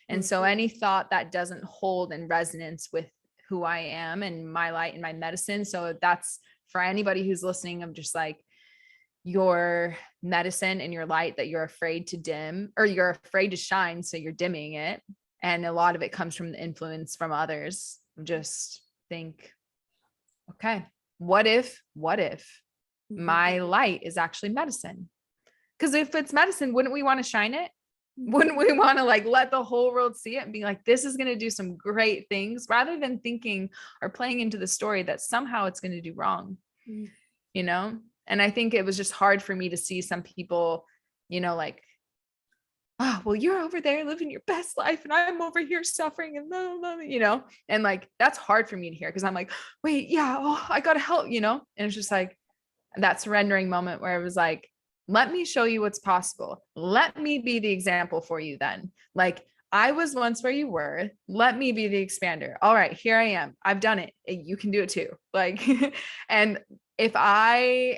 And so any thought that doesn't hold in resonance with who I am and my light and my medicine. So that's for anybody who's listening, of just like your medicine and your light that you're afraid to dim, or you're afraid to shine, so you're dimming it. And a lot of it comes from the influence from others. Just think, okay, what if my light is actually medicine? Because if it's medicine, wouldn't we want to shine it? Wouldn't we want to like let the whole world see it and be like, this is going to do some great things, rather than thinking or playing into the story that somehow it's going to do wrong, you know? And I think it was just hard for me to see some people, you know, like, oh, well, you're over there living your best life and I'm over here suffering and blah, blah, blah, you know, and like, that's hard for me to hear, because I'm like, wait, yeah, oh, I got to help, you know? And it's just like that surrendering moment where it was like, let me show you what's possible. Let me be the example for you then. Like, I was once where you were. Let me be the expander. All right, here I am. I've done it. You can do it too. Like, and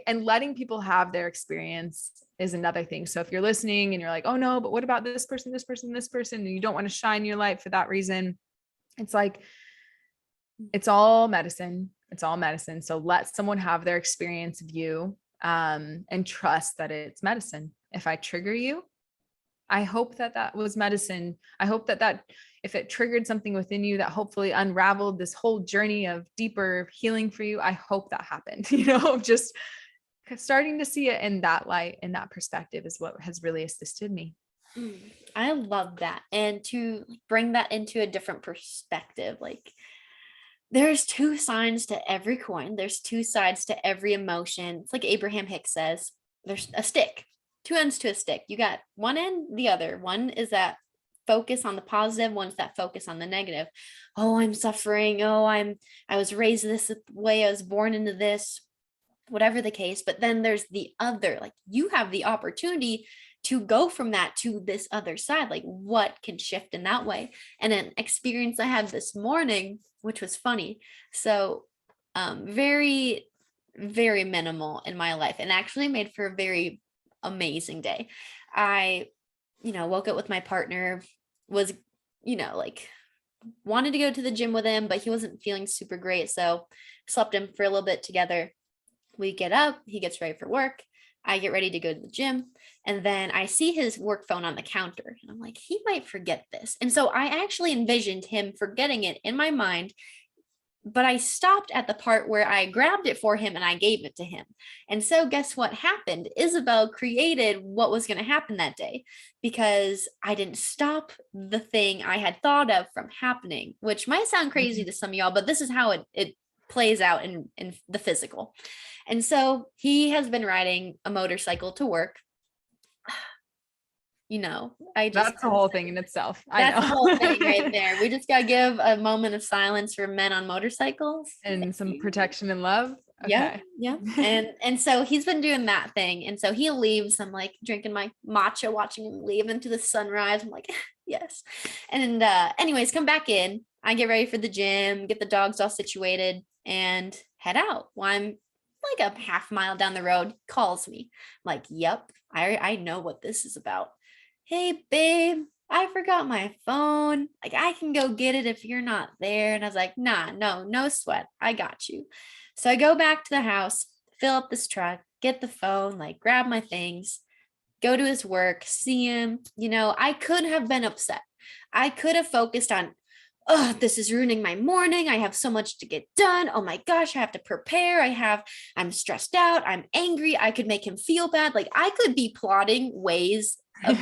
letting people have their experience is another thing. So if you're listening and you're like, oh no, but what about this person, and you don't want to shine your light for that reason, it's like, it's all medicine. It's all medicine. So let someone have their experience of you, and trust that it's medicine. If I trigger you, I hope that was medicine. I hope that if it triggered something within you that hopefully unraveled this whole journey of deeper healing for you, I hope that happened, you know, just starting to see it in that light, in that perspective, is what has really assisted me. I love that. And to bring that into a different perspective, like, there's two sides to every coin. There's two sides to every emotion. It's like Abraham Hicks says, there's a stick, two ends to a stick. You got one end, the other. One is that focus on the positive, one's that focus on the negative. Oh, I'm suffering. Oh, I was raised this way. I was born into this, whatever the case. But then there's the other, like, you have the opportunity to go from that to this other side. Like, what can shift in that way? And an experience I had this morning, which was funny. So very, very minimal in my life, and actually made for a very amazing day. I, woke up with my partner, was, like, wanted to go to the gym with him, but he wasn't feeling super great. So slept him for a little bit together. We get up, he gets ready for work. I get ready to go to the gym, and then I see his work phone on the counter, and I'm like, he might forget this. And so I actually envisioned him forgetting it in my mind, but I stopped at the part where I grabbed it for him and I gave it to him. And so guess what happened? Isabelle created what was going to happen that day, because I didn't stop the thing I had thought of from happening, which might sound crazy to some of y'all, but this is how it plays out in the physical. And so he has been riding a motorcycle to work. That's the whole thing in itself. That's the whole thing right there. We just got to give a moment of silence for men on motorcycles. And some protection and love. Okay. Yeah. And so he's been doing that thing. And so he leaves. I'm like drinking my matcha, watching him leave into the sunrise. I'm like, yes. And anyways, come back in. I get ready for the gym, get the dogs all situated, and head out. Well, I'm like a half mile down the road, calls me. I'm like, yep, I know what this is about. Hey, babe, I forgot my phone. Like, I can go get it if you're not there. And I was like, nah, no sweat. I got you. So I go back to the house, fill up this truck, get the phone, like grab my things, go to his work, see him. I could have been upset. I could have focused on, oh, this is ruining my morning. I have so much to get done. Oh my gosh, I have to prepare. I'm stressed out. I'm angry. I could make him feel bad. Like, I could be plotting ways of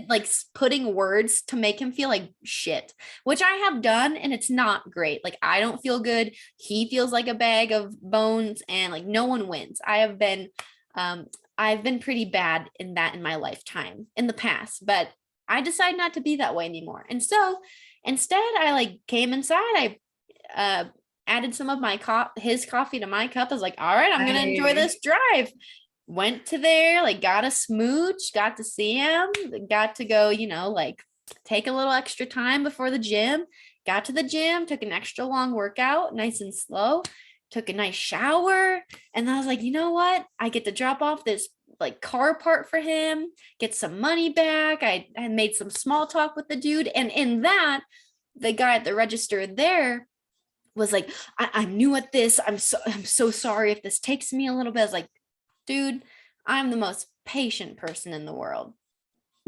like putting words to make him feel like shit, which I have done, and it's not great. Like, I don't feel good. He feels like a bag of bones, and like no one wins. I've been pretty bad in my lifetime in the past, but I decided not to be that way anymore. And so instead, I like came inside. I added some of his coffee to my cup. I was like, all right, I'm gonna enjoy this drive. Went to there, like got a smooch, got to see him, got to go, like take a little extra time before the gym. Got to the gym, took an extra long workout, nice and slow, took a nice shower. And then I was like, you know what? I get to drop off this like car part for him, get some money back. I made some small talk with the dude. And in that, the guy at the register there was like, I'm new at this. I'm so sorry if this takes me a little bit. I was like, dude, I'm the most patient person in the world.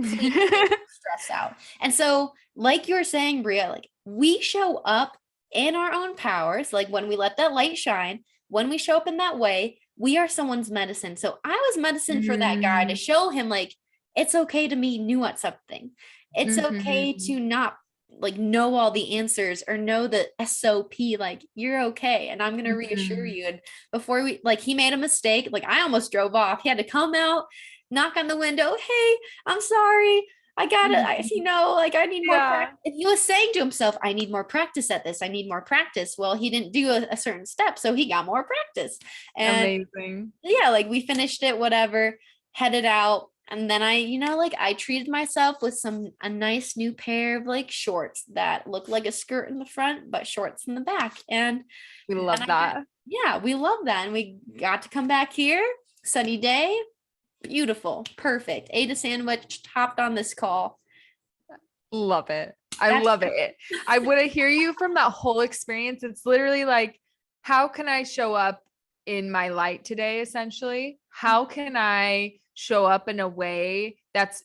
Please don't stress out. And so, like you were saying, Bria, like we show up in our own powers, like when we let that light shine, when we show up in that way, we are someone's medicine. So I was medicine for that guy to show him like it's okay to be new at something. It's okay to not like know all the answers or know the SOP, like you're okay. And I'm gonna reassure you. And before we like he made a mistake, like I almost drove off. He had to come out, knock on the window, hey, I'm sorry. I gotta, like I need more practice. And he was saying to himself, I need more practice at this. I need more practice. Well, he didn't do a certain step, so he got more practice. And amazing. Yeah, like we finished it, whatever, headed out. And then I treated myself with a nice new pair of like shorts that look like a skirt in the front, but shorts in the back. And we love that. We love that. And we got to come back here, sunny day, beautiful, perfect. Ate a sandwich, hopped on this call. Love it. I love it. I want to hear you from that whole experience. It's literally like, how can I show up in my light today? Essentially, how can I show up in a way that's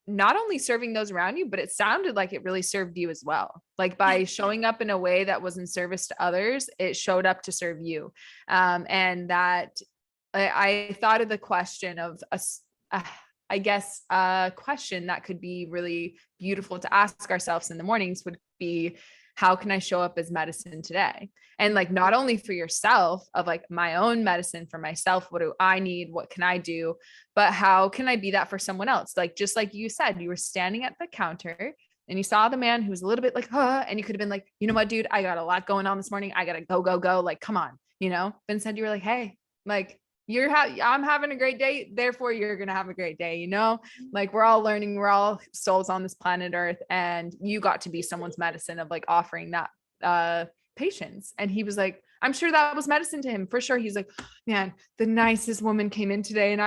not only serving those around you, but it sounded like it really served you as well. Like by showing up in a way that was in service to others, it showed up to serve you. And that I thought of the question of I guess a question that could be really beautiful to ask ourselves in the mornings would be, how can I show up as medicine today? And like, not only for yourself of like my own medicine for myself, what do I need? What can I do? But how can I be that for someone else? Like, just like you said, you were standing at the counter and you saw the man who was a little bit like, and you could have been like, you know what, dude, I got a lot going on this morning. I got to go. Like, come on, but instead you were like, hey, like, I'm having a great day, therefore you're going to have a great day, like we're all learning, we're all souls on this planet Earth, and you got to be someone's medicine of like offering that patience. And he was like, I'm sure that was medicine to him for sure. He's like, man, the nicest woman came in today and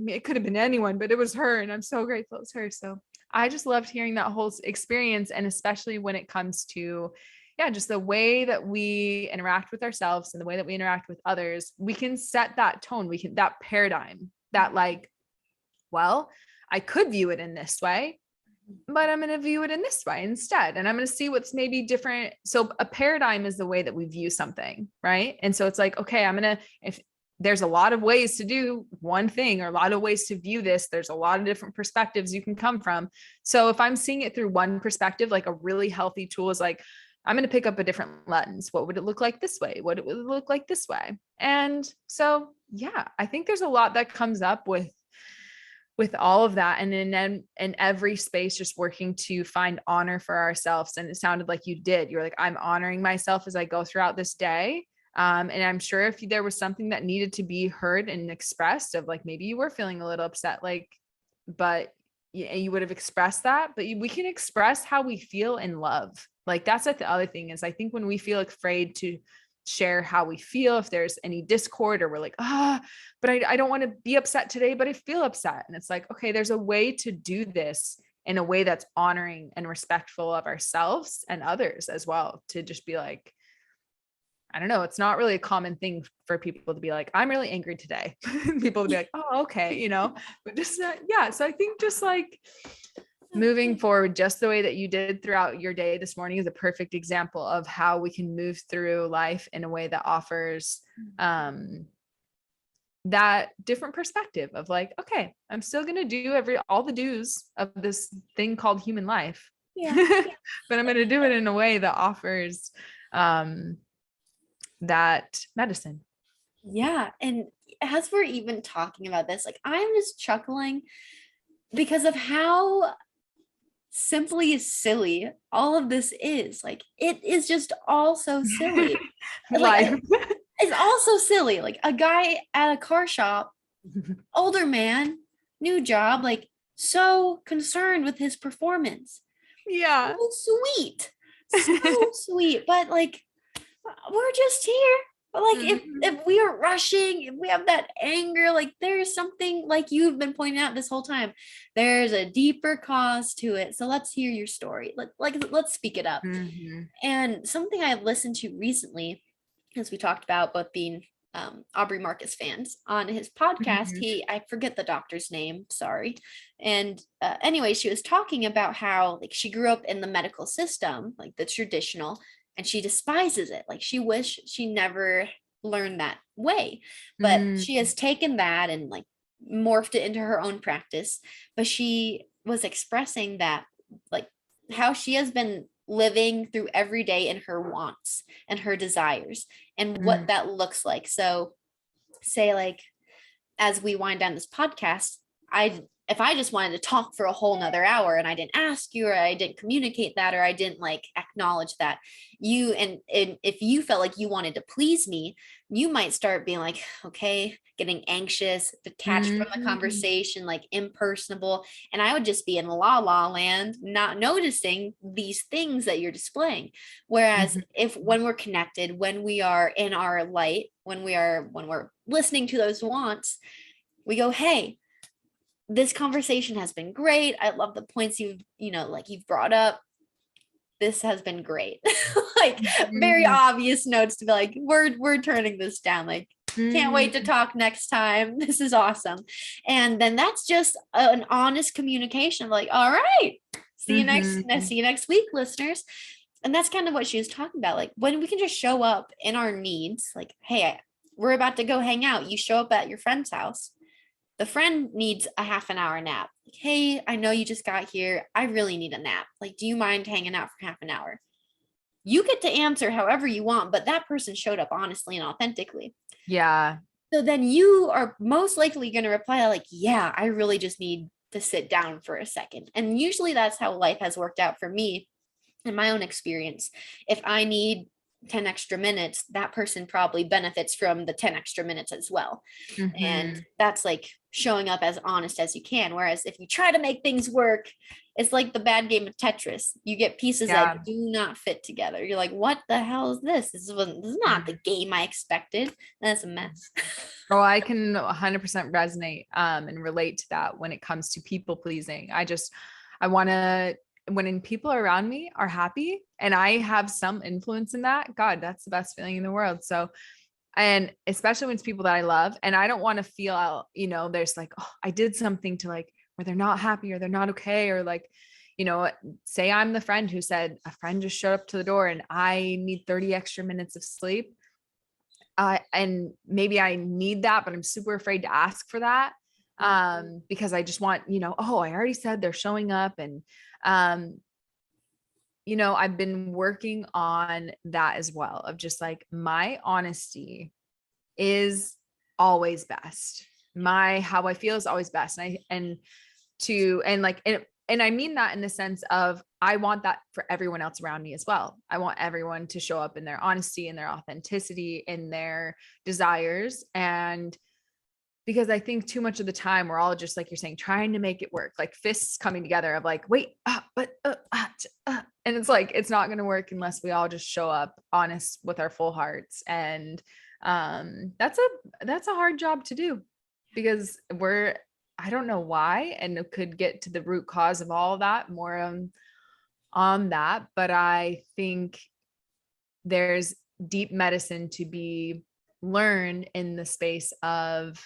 it could have been anyone, but it was her. And I'm so grateful it was her. So I just loved hearing that whole experience. And especially when it comes to just the way that we interact with ourselves and the way that we interact with others, we can set that tone. That paradigm that like, well, I could view it in this way, but I'm going to view it in this way instead. And I'm going to see what's maybe different. So a paradigm is the way that we view something. Right. And so it's like, okay, if there's a lot of ways to do one thing or a lot of ways to view this, there's a lot of different perspectives you can come from. So if I'm seeing it through one perspective, like a really healthy tool is like, I'm going to pick up a different lens. What would it look like this way? What it would look like this way? And so, I think there's a lot that comes up with all of that. And in every space, just working to find honor for ourselves. And it sounded like you did. You're like, I'm honoring myself as I go throughout this day. And I'm sure if there was something that needed to be heard and expressed of like, maybe you were feeling a little upset, like, but you would have expressed that, but we can express how we feel in love. Like that's like the other thing is I think when we feel afraid to share how we feel, if there's any discord or we're like, but I don't want to be upset today, but I feel upset. And it's like, okay, there's a way to do this in a way that's honoring and respectful of ourselves and others as well, to just be like, I don't know. It's not really a common thing for people to be like, I'm really angry today. People to be like, oh, okay. But just, So I think just like moving forward, just the way that you did throughout your day this morning is a perfect example of how we can move through life in a way that offers, that different perspective of like, okay, I'm still going to do all the do's of this thing called human life, but I'm going to do it in a way that offers, that medicine. Yeah. And as we're even talking about this, like I'm just chuckling because of how simply silly all of this is. Like it is just all so silly. Like, it's all so silly. Like a guy at a car shop, older man, new job, like so concerned with his performance. So sweet. So sweet. But like, we're just here But like if we are rushing, if we have that anger, like there's something like you've been pointing out this whole time. There's a deeper cause to it. So let's hear your story. Let's speak it up. And something I listened to recently, as we talked about both being Aubrey Marcus fans, on his podcast, I forget the doctor's name, sorry. And anyway, she was talking about how like she grew up in the medical system, like the traditional, and she despises it. Like she wish she never learned that way, but she has taken that and like morphed it into her own practice. But she was expressing that like how she has been living through every day in her wants and her desires and what that looks like. So say like as we wind down this podcast, if I just wanted to talk for a whole nother hour and I didn't ask you, or I didn't communicate that, or I didn't like acknowledge that you, and if you felt like you wanted to please me, you might start being like, okay, getting anxious, detached from the conversation, like impersonable. And I would just be in la la land, not noticing these things that you're displaying. Whereas when we're connected, when we are in our light, when we're listening to those wants, we go, hey, this conversation has been great. I love the points you've brought up. This has been great. Like very obvious notes to be like, we're turning this down. Like, can't wait to talk next time. This is awesome. And then that's just an honest communication of like, all right, see you next week, listeners. And that's kind of what she was talking about. Like when we can just show up in our needs, like, hey, we're about to go hang out. You show up at your friend's house. The friend needs a half an hour nap. Like, hey, I know you just got here. I really need a nap. Like, do you mind hanging out for half an hour? You get to answer however you want, but that person showed up honestly and authentically. Yeah. So then you are most likely going to reply like, yeah, I really just need to sit down for a second. And usually that's how life has worked out for me in my own experience. If I need 10 extra minutes, that person probably benefits from the 10 extra minutes as well. And that's like showing up as honest as you can. Whereas if you try to make things work, it's like the bad game of Tetris. You get pieces that do not fit together. You're like, what the hell is this? This is not the game I expected. That's a mess. Oh, I can 100% resonate and relate to that when it comes to people pleasing. I want to, when people around me are happy and I have some influence in that, God, that's the best feeling in the world. So, and especially when it's people that I love, and I don't want to feel, there's like, oh, I did something to like, where they're not happy or they're not okay. Or like, say I'm the friend who said a friend just showed up to the door and I need 30 extra minutes of sleep. And maybe I need that, but I'm super afraid to ask for that. Because I just want, oh, I already said they're showing up. And, I've been working on that as well, of just like my honesty is always best. How I feel is always best. And I mean that in the sense of, I want that for everyone else around me as well. I want everyone to show up in their honesty and their authenticity in their desires. And because I think too much of the time we're all just like you're saying, trying to make it work, like fists coming together of like, wait, and it's like, it's not going to work unless we all just show up honest with our full hearts. And that's a hard job to do, because I don't know why, and it could get to the root cause of all of that more on that. But I think there's deep medicine to be learned in the space of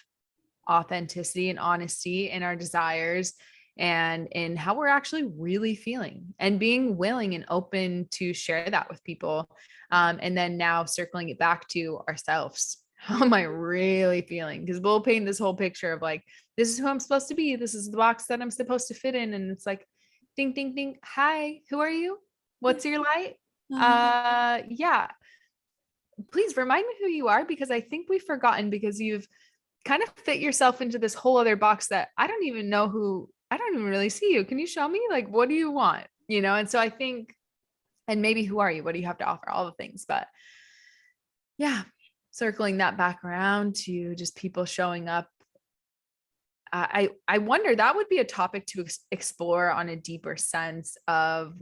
authenticity and honesty in our desires and in how we're actually really feeling, and being willing and open to share that with people. And then now circling it back to ourselves. How am I really feeling? Because we'll paint this whole picture of like, this is who I'm supposed to be. This is the box that I'm supposed to fit in. And it's like, ding, ding, ding. Hi, who are you? What's your light? Yeah. Please remind me who you are, because I think we've forgotten, because you've kind of fit yourself into this whole other box that I don't even really see you. Can you show me? Like, what do you want? And so I think, and maybe who are you? What do you have to offer? All the things. But yeah, circling that back around to just people showing up. I wonder, that would be a topic to explore on a deeper sense of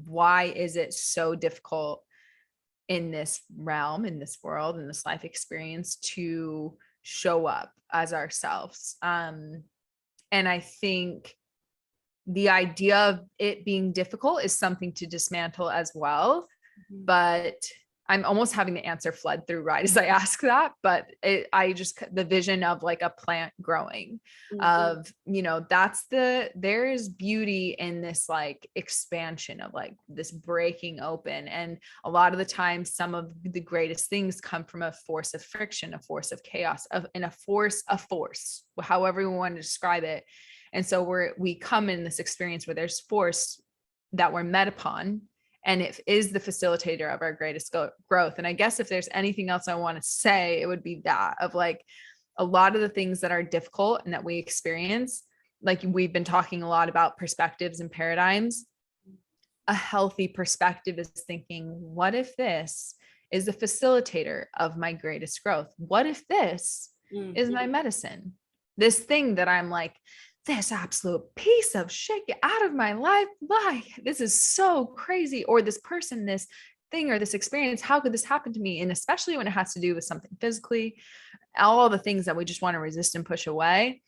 why is it so difficult in this realm, in this world, in this life experience to show up as ourselves. And I think the idea of it being difficult is something to dismantle as well. But I'm almost having the answer flood through right as I ask that, but the vision of like a plant growing of, you know, there is beauty in this like expansion of like this breaking open. And a lot of the time, some of the greatest things come from a force of friction, a force of chaos, a force, however we want to describe it. And so we come in this experience where there's force that we're met upon, and it is the facilitator of our greatest growth. And I guess if there's anything else I want to say, it would be that of like a lot of the things that are difficult and that we experience, like we've been talking a lot about perspectives and paradigms. A healthy perspective is thinking, what if this is the facilitator of my greatest growth? What if this is my medicine? This thing that I'm like, this absolute piece of shit, get out of my life. Like, this is so crazy. Or this person, this thing, or this experience, how could this happen to me? And especially when it has to do with something physically, all the things that we just want to resist and push away.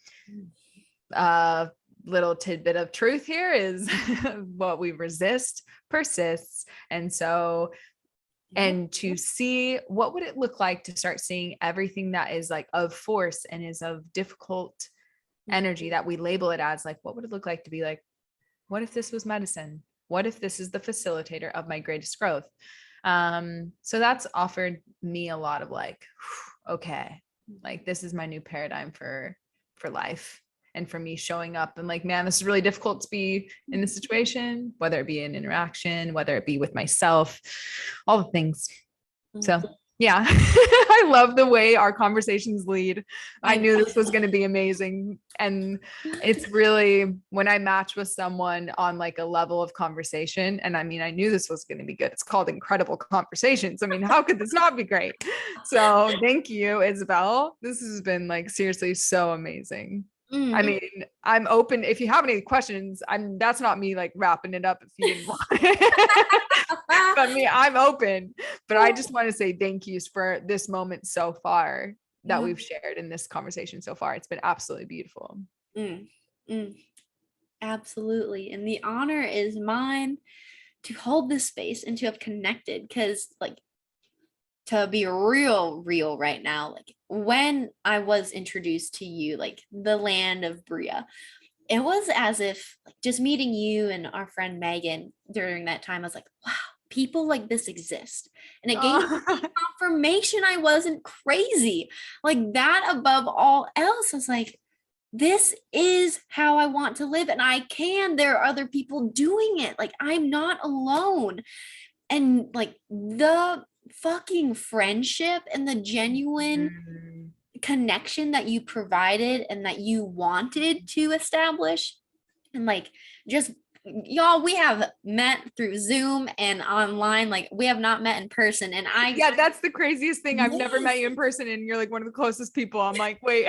Little tidbit of truth here is what we resist persists. And so, and to see what would it look like to start seeing everything that is like of force and is of difficult energy that we label it as, like, what would it look like to be like, what if this was medicine? What if this is the facilitator of my greatest growth? So that's offered me a lot of like, okay, like this is my new paradigm for life. And for me showing up and like, man, this is really difficult to be in this situation, whether it be an interaction, whether it be with myself, all the things. So yeah, I love the way our conversations lead. I knew this was going to be amazing. And it's really when I match with someone on like a level of conversation, and I mean, I knew this was going to be good. It's called Incredible Conversations. I mean, how could this not be great? So thank you, Isabelle. This has been like seriously so amazing. I mean, I'm open. If you have any questions, that's not me like wrapping it up if you didn't want it. But I'm open. But I just want to say thank yous for this moment so far that we've shared in this conversation so far. It's been absolutely beautiful. Absolutely. And the honor is mine to hold this space and to have connected, because like, to be real right now, like when I was introduced to you, like the land of Bria, it was as if like just meeting you and our friend Megan during that time, I was like, wow, people like this exist. And it gave me confirmation I wasn't crazy. Like that above all else, I was like, this is how I want to live. And there are other people doing it. Like I'm not alone. And like the fucking friendship and the genuine connection that you provided and that you wanted to establish, and like just y'all, we have met through Zoom and online, like we have not met in person. And that's the craziest thing. I've never met you in person and you're like one of the closest people. I'm like, wait.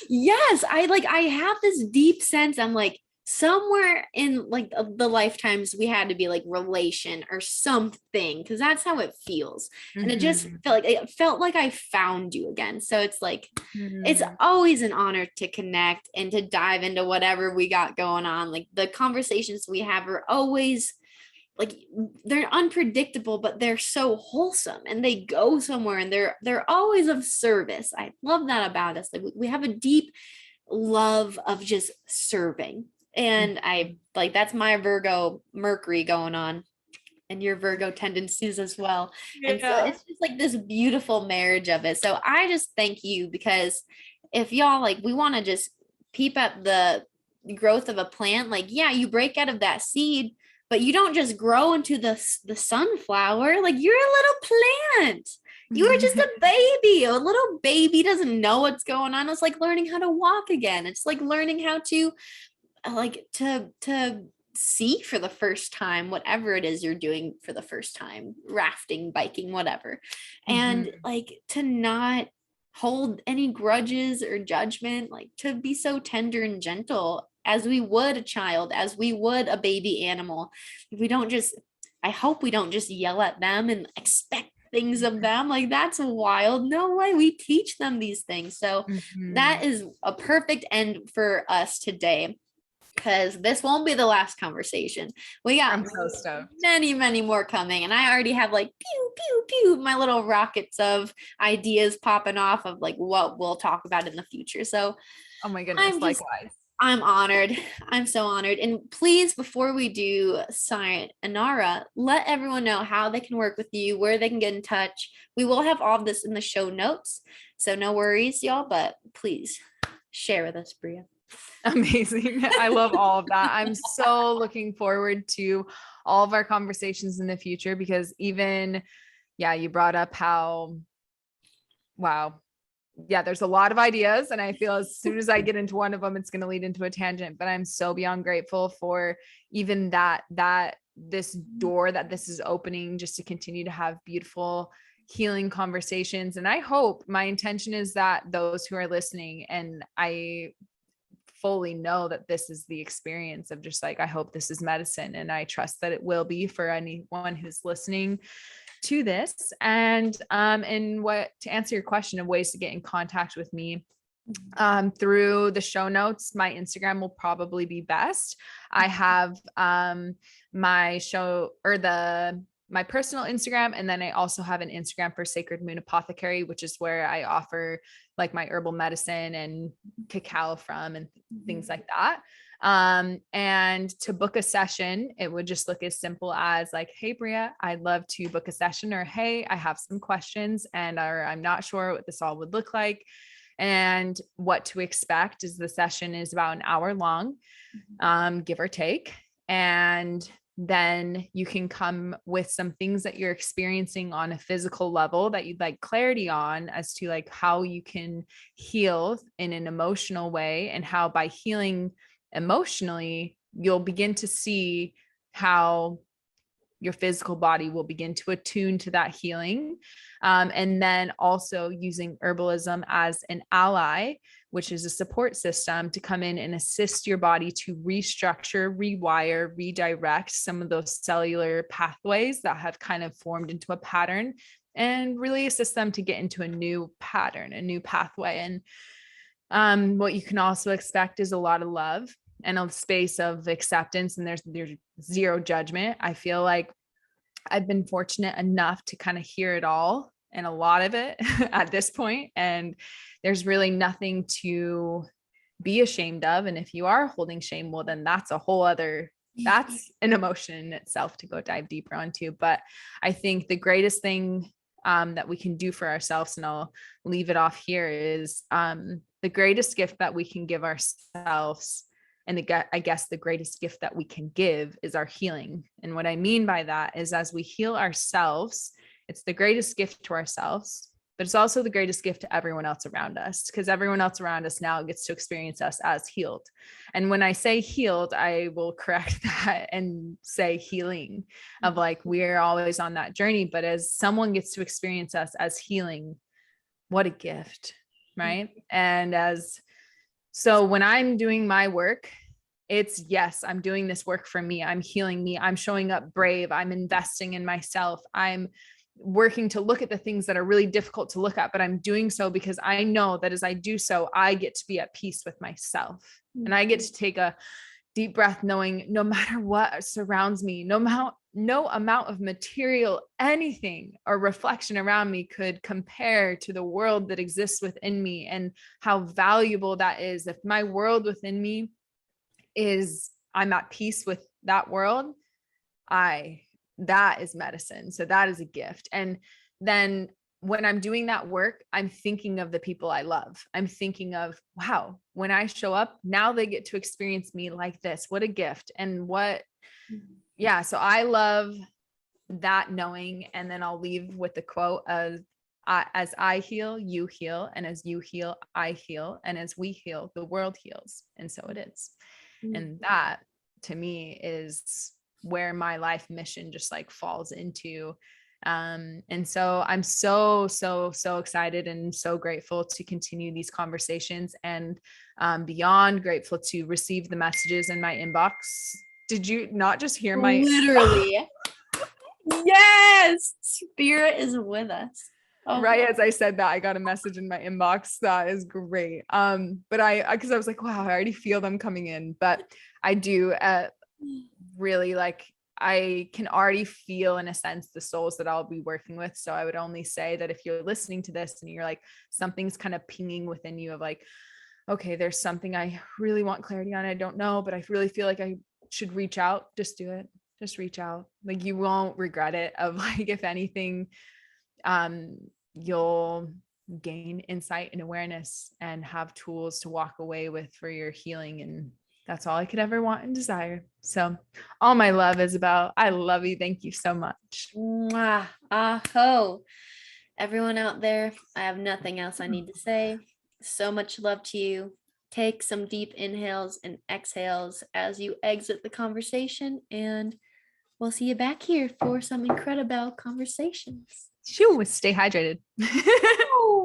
yes, I have this deep sense, I'm like, somewhere in like the lifetimes we had to be like relation or something, because that's how it feels. And it just felt like I found you again. So it's like it's always an honor to connect and to dive into whatever we got going on. Like the conversations we have are always like, they're unpredictable, but they're so wholesome and they go somewhere, and they're always of service. I love that about us. Like we have a deep love of just serving. And I like, that's my Virgo Mercury going on, and your Virgo tendencies as well. And so it's just like this beautiful marriage of it. So I just thank you, because if y'all like, we want to just peep at the growth of a plant, like, yeah, you break out of that seed, but you don't just grow into the sunflower. Like you're a little plant. You were just a baby. A little baby doesn't know what's going on. It's like learning how to walk again. It's like learning how to like to see for the first time, whatever it is you're doing for the first time, rafting, biking, whatever. And like to not hold any grudges or judgment, like to be so tender and gentle as we would a child, as we would a baby animal. We don't just I hope we don't just yell at them and expect things of them. Like, that's wild. No way. We teach them these things. So that is a perfect end for us today, because this won't be the last conversation. We got I'm so stoked. many more coming, and I already have like pew pew pew my little rockets of ideas popping off of like what we'll talk about in the future. So oh my goodness, likewise. I'm honored. I'm so honored. And please, before we do sayonara, let everyone know how they can work with you, where they can get in touch. We will have all of this in the show notes, so no worries, y'all, but please share with us, Bria. Amazing. I love all of that. I'm so looking forward to all of our conversations in the future, because even, you brought up how, wow. Yeah, there's a lot of ideas, and I feel as soon as I get into one of them, it's going to lead into a tangent, but I'm so beyond grateful for even that this door that this is opening, just to continue to have beautiful healing conversations. And I hope, my intention is that those who are listening, and I fully know that this is the experience of just like, I hope this is medicine, and I trust that it will be for anyone who's listening to this. And what, to answer your question of ways to get in contact with me, through the show notes, my Instagram will probably be best. I have my my personal Instagram, and then I also have an Instagram for Sacred Moon Apothecary, which is where I offer like my herbal medicine and cacao from and things like that. And to book a session, it would just look as simple as like, hey, Bria, I'd love to book a session, or hey, I have some questions, or I'm not sure what this all would look like. And what to expect is the session is about an hour long, give or take. And then you can come with some things that you're experiencing on a physical level that you'd like clarity on, as to like how you can heal in an emotional way, and how by healing emotionally, you'll begin to see how your physical body will begin to attune to that healing. And then also using herbalism as an ally, which is a support system to come in and assist your body to restructure, rewire, redirect some of those cellular pathways that have kind of formed into a pattern, and really assist them to get into a new pattern, a new pathway. And what you can also expect is a lot of love and a space of acceptance, and there's zero judgment. I feel like I've been fortunate enough to kind of hear it all, and a lot of it at this point, and there's really nothing to be ashamed of. And if you are holding shame, well, then that's a whole other, that's an emotion in itself to go dive deeper onto. But I think the greatest thing that we can do for ourselves, and I'll leave it off here, is the greatest gift that we can give ourselves, and I guess the greatest gift that we can give, is our healing. And what I mean by that is, as we heal ourselves, it's the greatest gift to ourselves, but it's also the greatest gift to everyone else around us, because everyone else around us now gets to experience us as healed. And when I say healed, I will correct that and say healing, of like, we're always on that journey, but as someone gets to experience us as healing, what a gift, right? And so when I'm doing my work, it's, yes, I'm doing this work for me. I'm healing me. I'm showing up brave. I'm investing in myself. I'm working to look at the things that are really difficult to look at, but I'm doing so because I know that as I do so, I get to be at peace with myself. And I get to take a deep breath, knowing no matter what surrounds me, no amount of material, anything or reflection around me could compare to the world that exists within me, and how valuable that is. If my world within me I'm at peace with that world, that is medicine. So that is a gift. And then when I'm doing that work, I'm thinking of the people I love. I'm thinking of, wow, when I show up, now they get to experience me like this. What a gift. And so I love that knowing. And then I'll leave with the quote of, as I heal, you heal. And as you heal, I heal. And as we heal, the world heals. And so it is. And that to me is where my life mission just like falls into. And so I'm so excited and so grateful to continue these conversations, and beyond grateful to receive the messages in my inbox. Did you not just hear my literally Yes, spirit is with us. Oh, Right as I said that, I got a message in my inbox. That is great. But because I was like, wow, I already feel them coming in. But I do really like, I can already feel in a sense the souls that I'll be working with. So I would only say that if you're listening to this and you're like, something's kind of pinging within you of like, okay, there's something I really want clarity on. I don't know, but I really feel like I should reach out. Just do it. Just reach out. Like you won't regret it. Of like, if anything, you'll gain insight and awareness and have tools to walk away with for your healing. And that's all I could ever want and desire. So all my love, Isabelle. I love you. Thank you so much. mwah, aho. Everyone out there, I have nothing else I need to say. So much love to you. Take some deep inhales and exhales as you exit the conversation, and we'll see you back here for some Incredibelle conversations. Shoo, stay hydrated.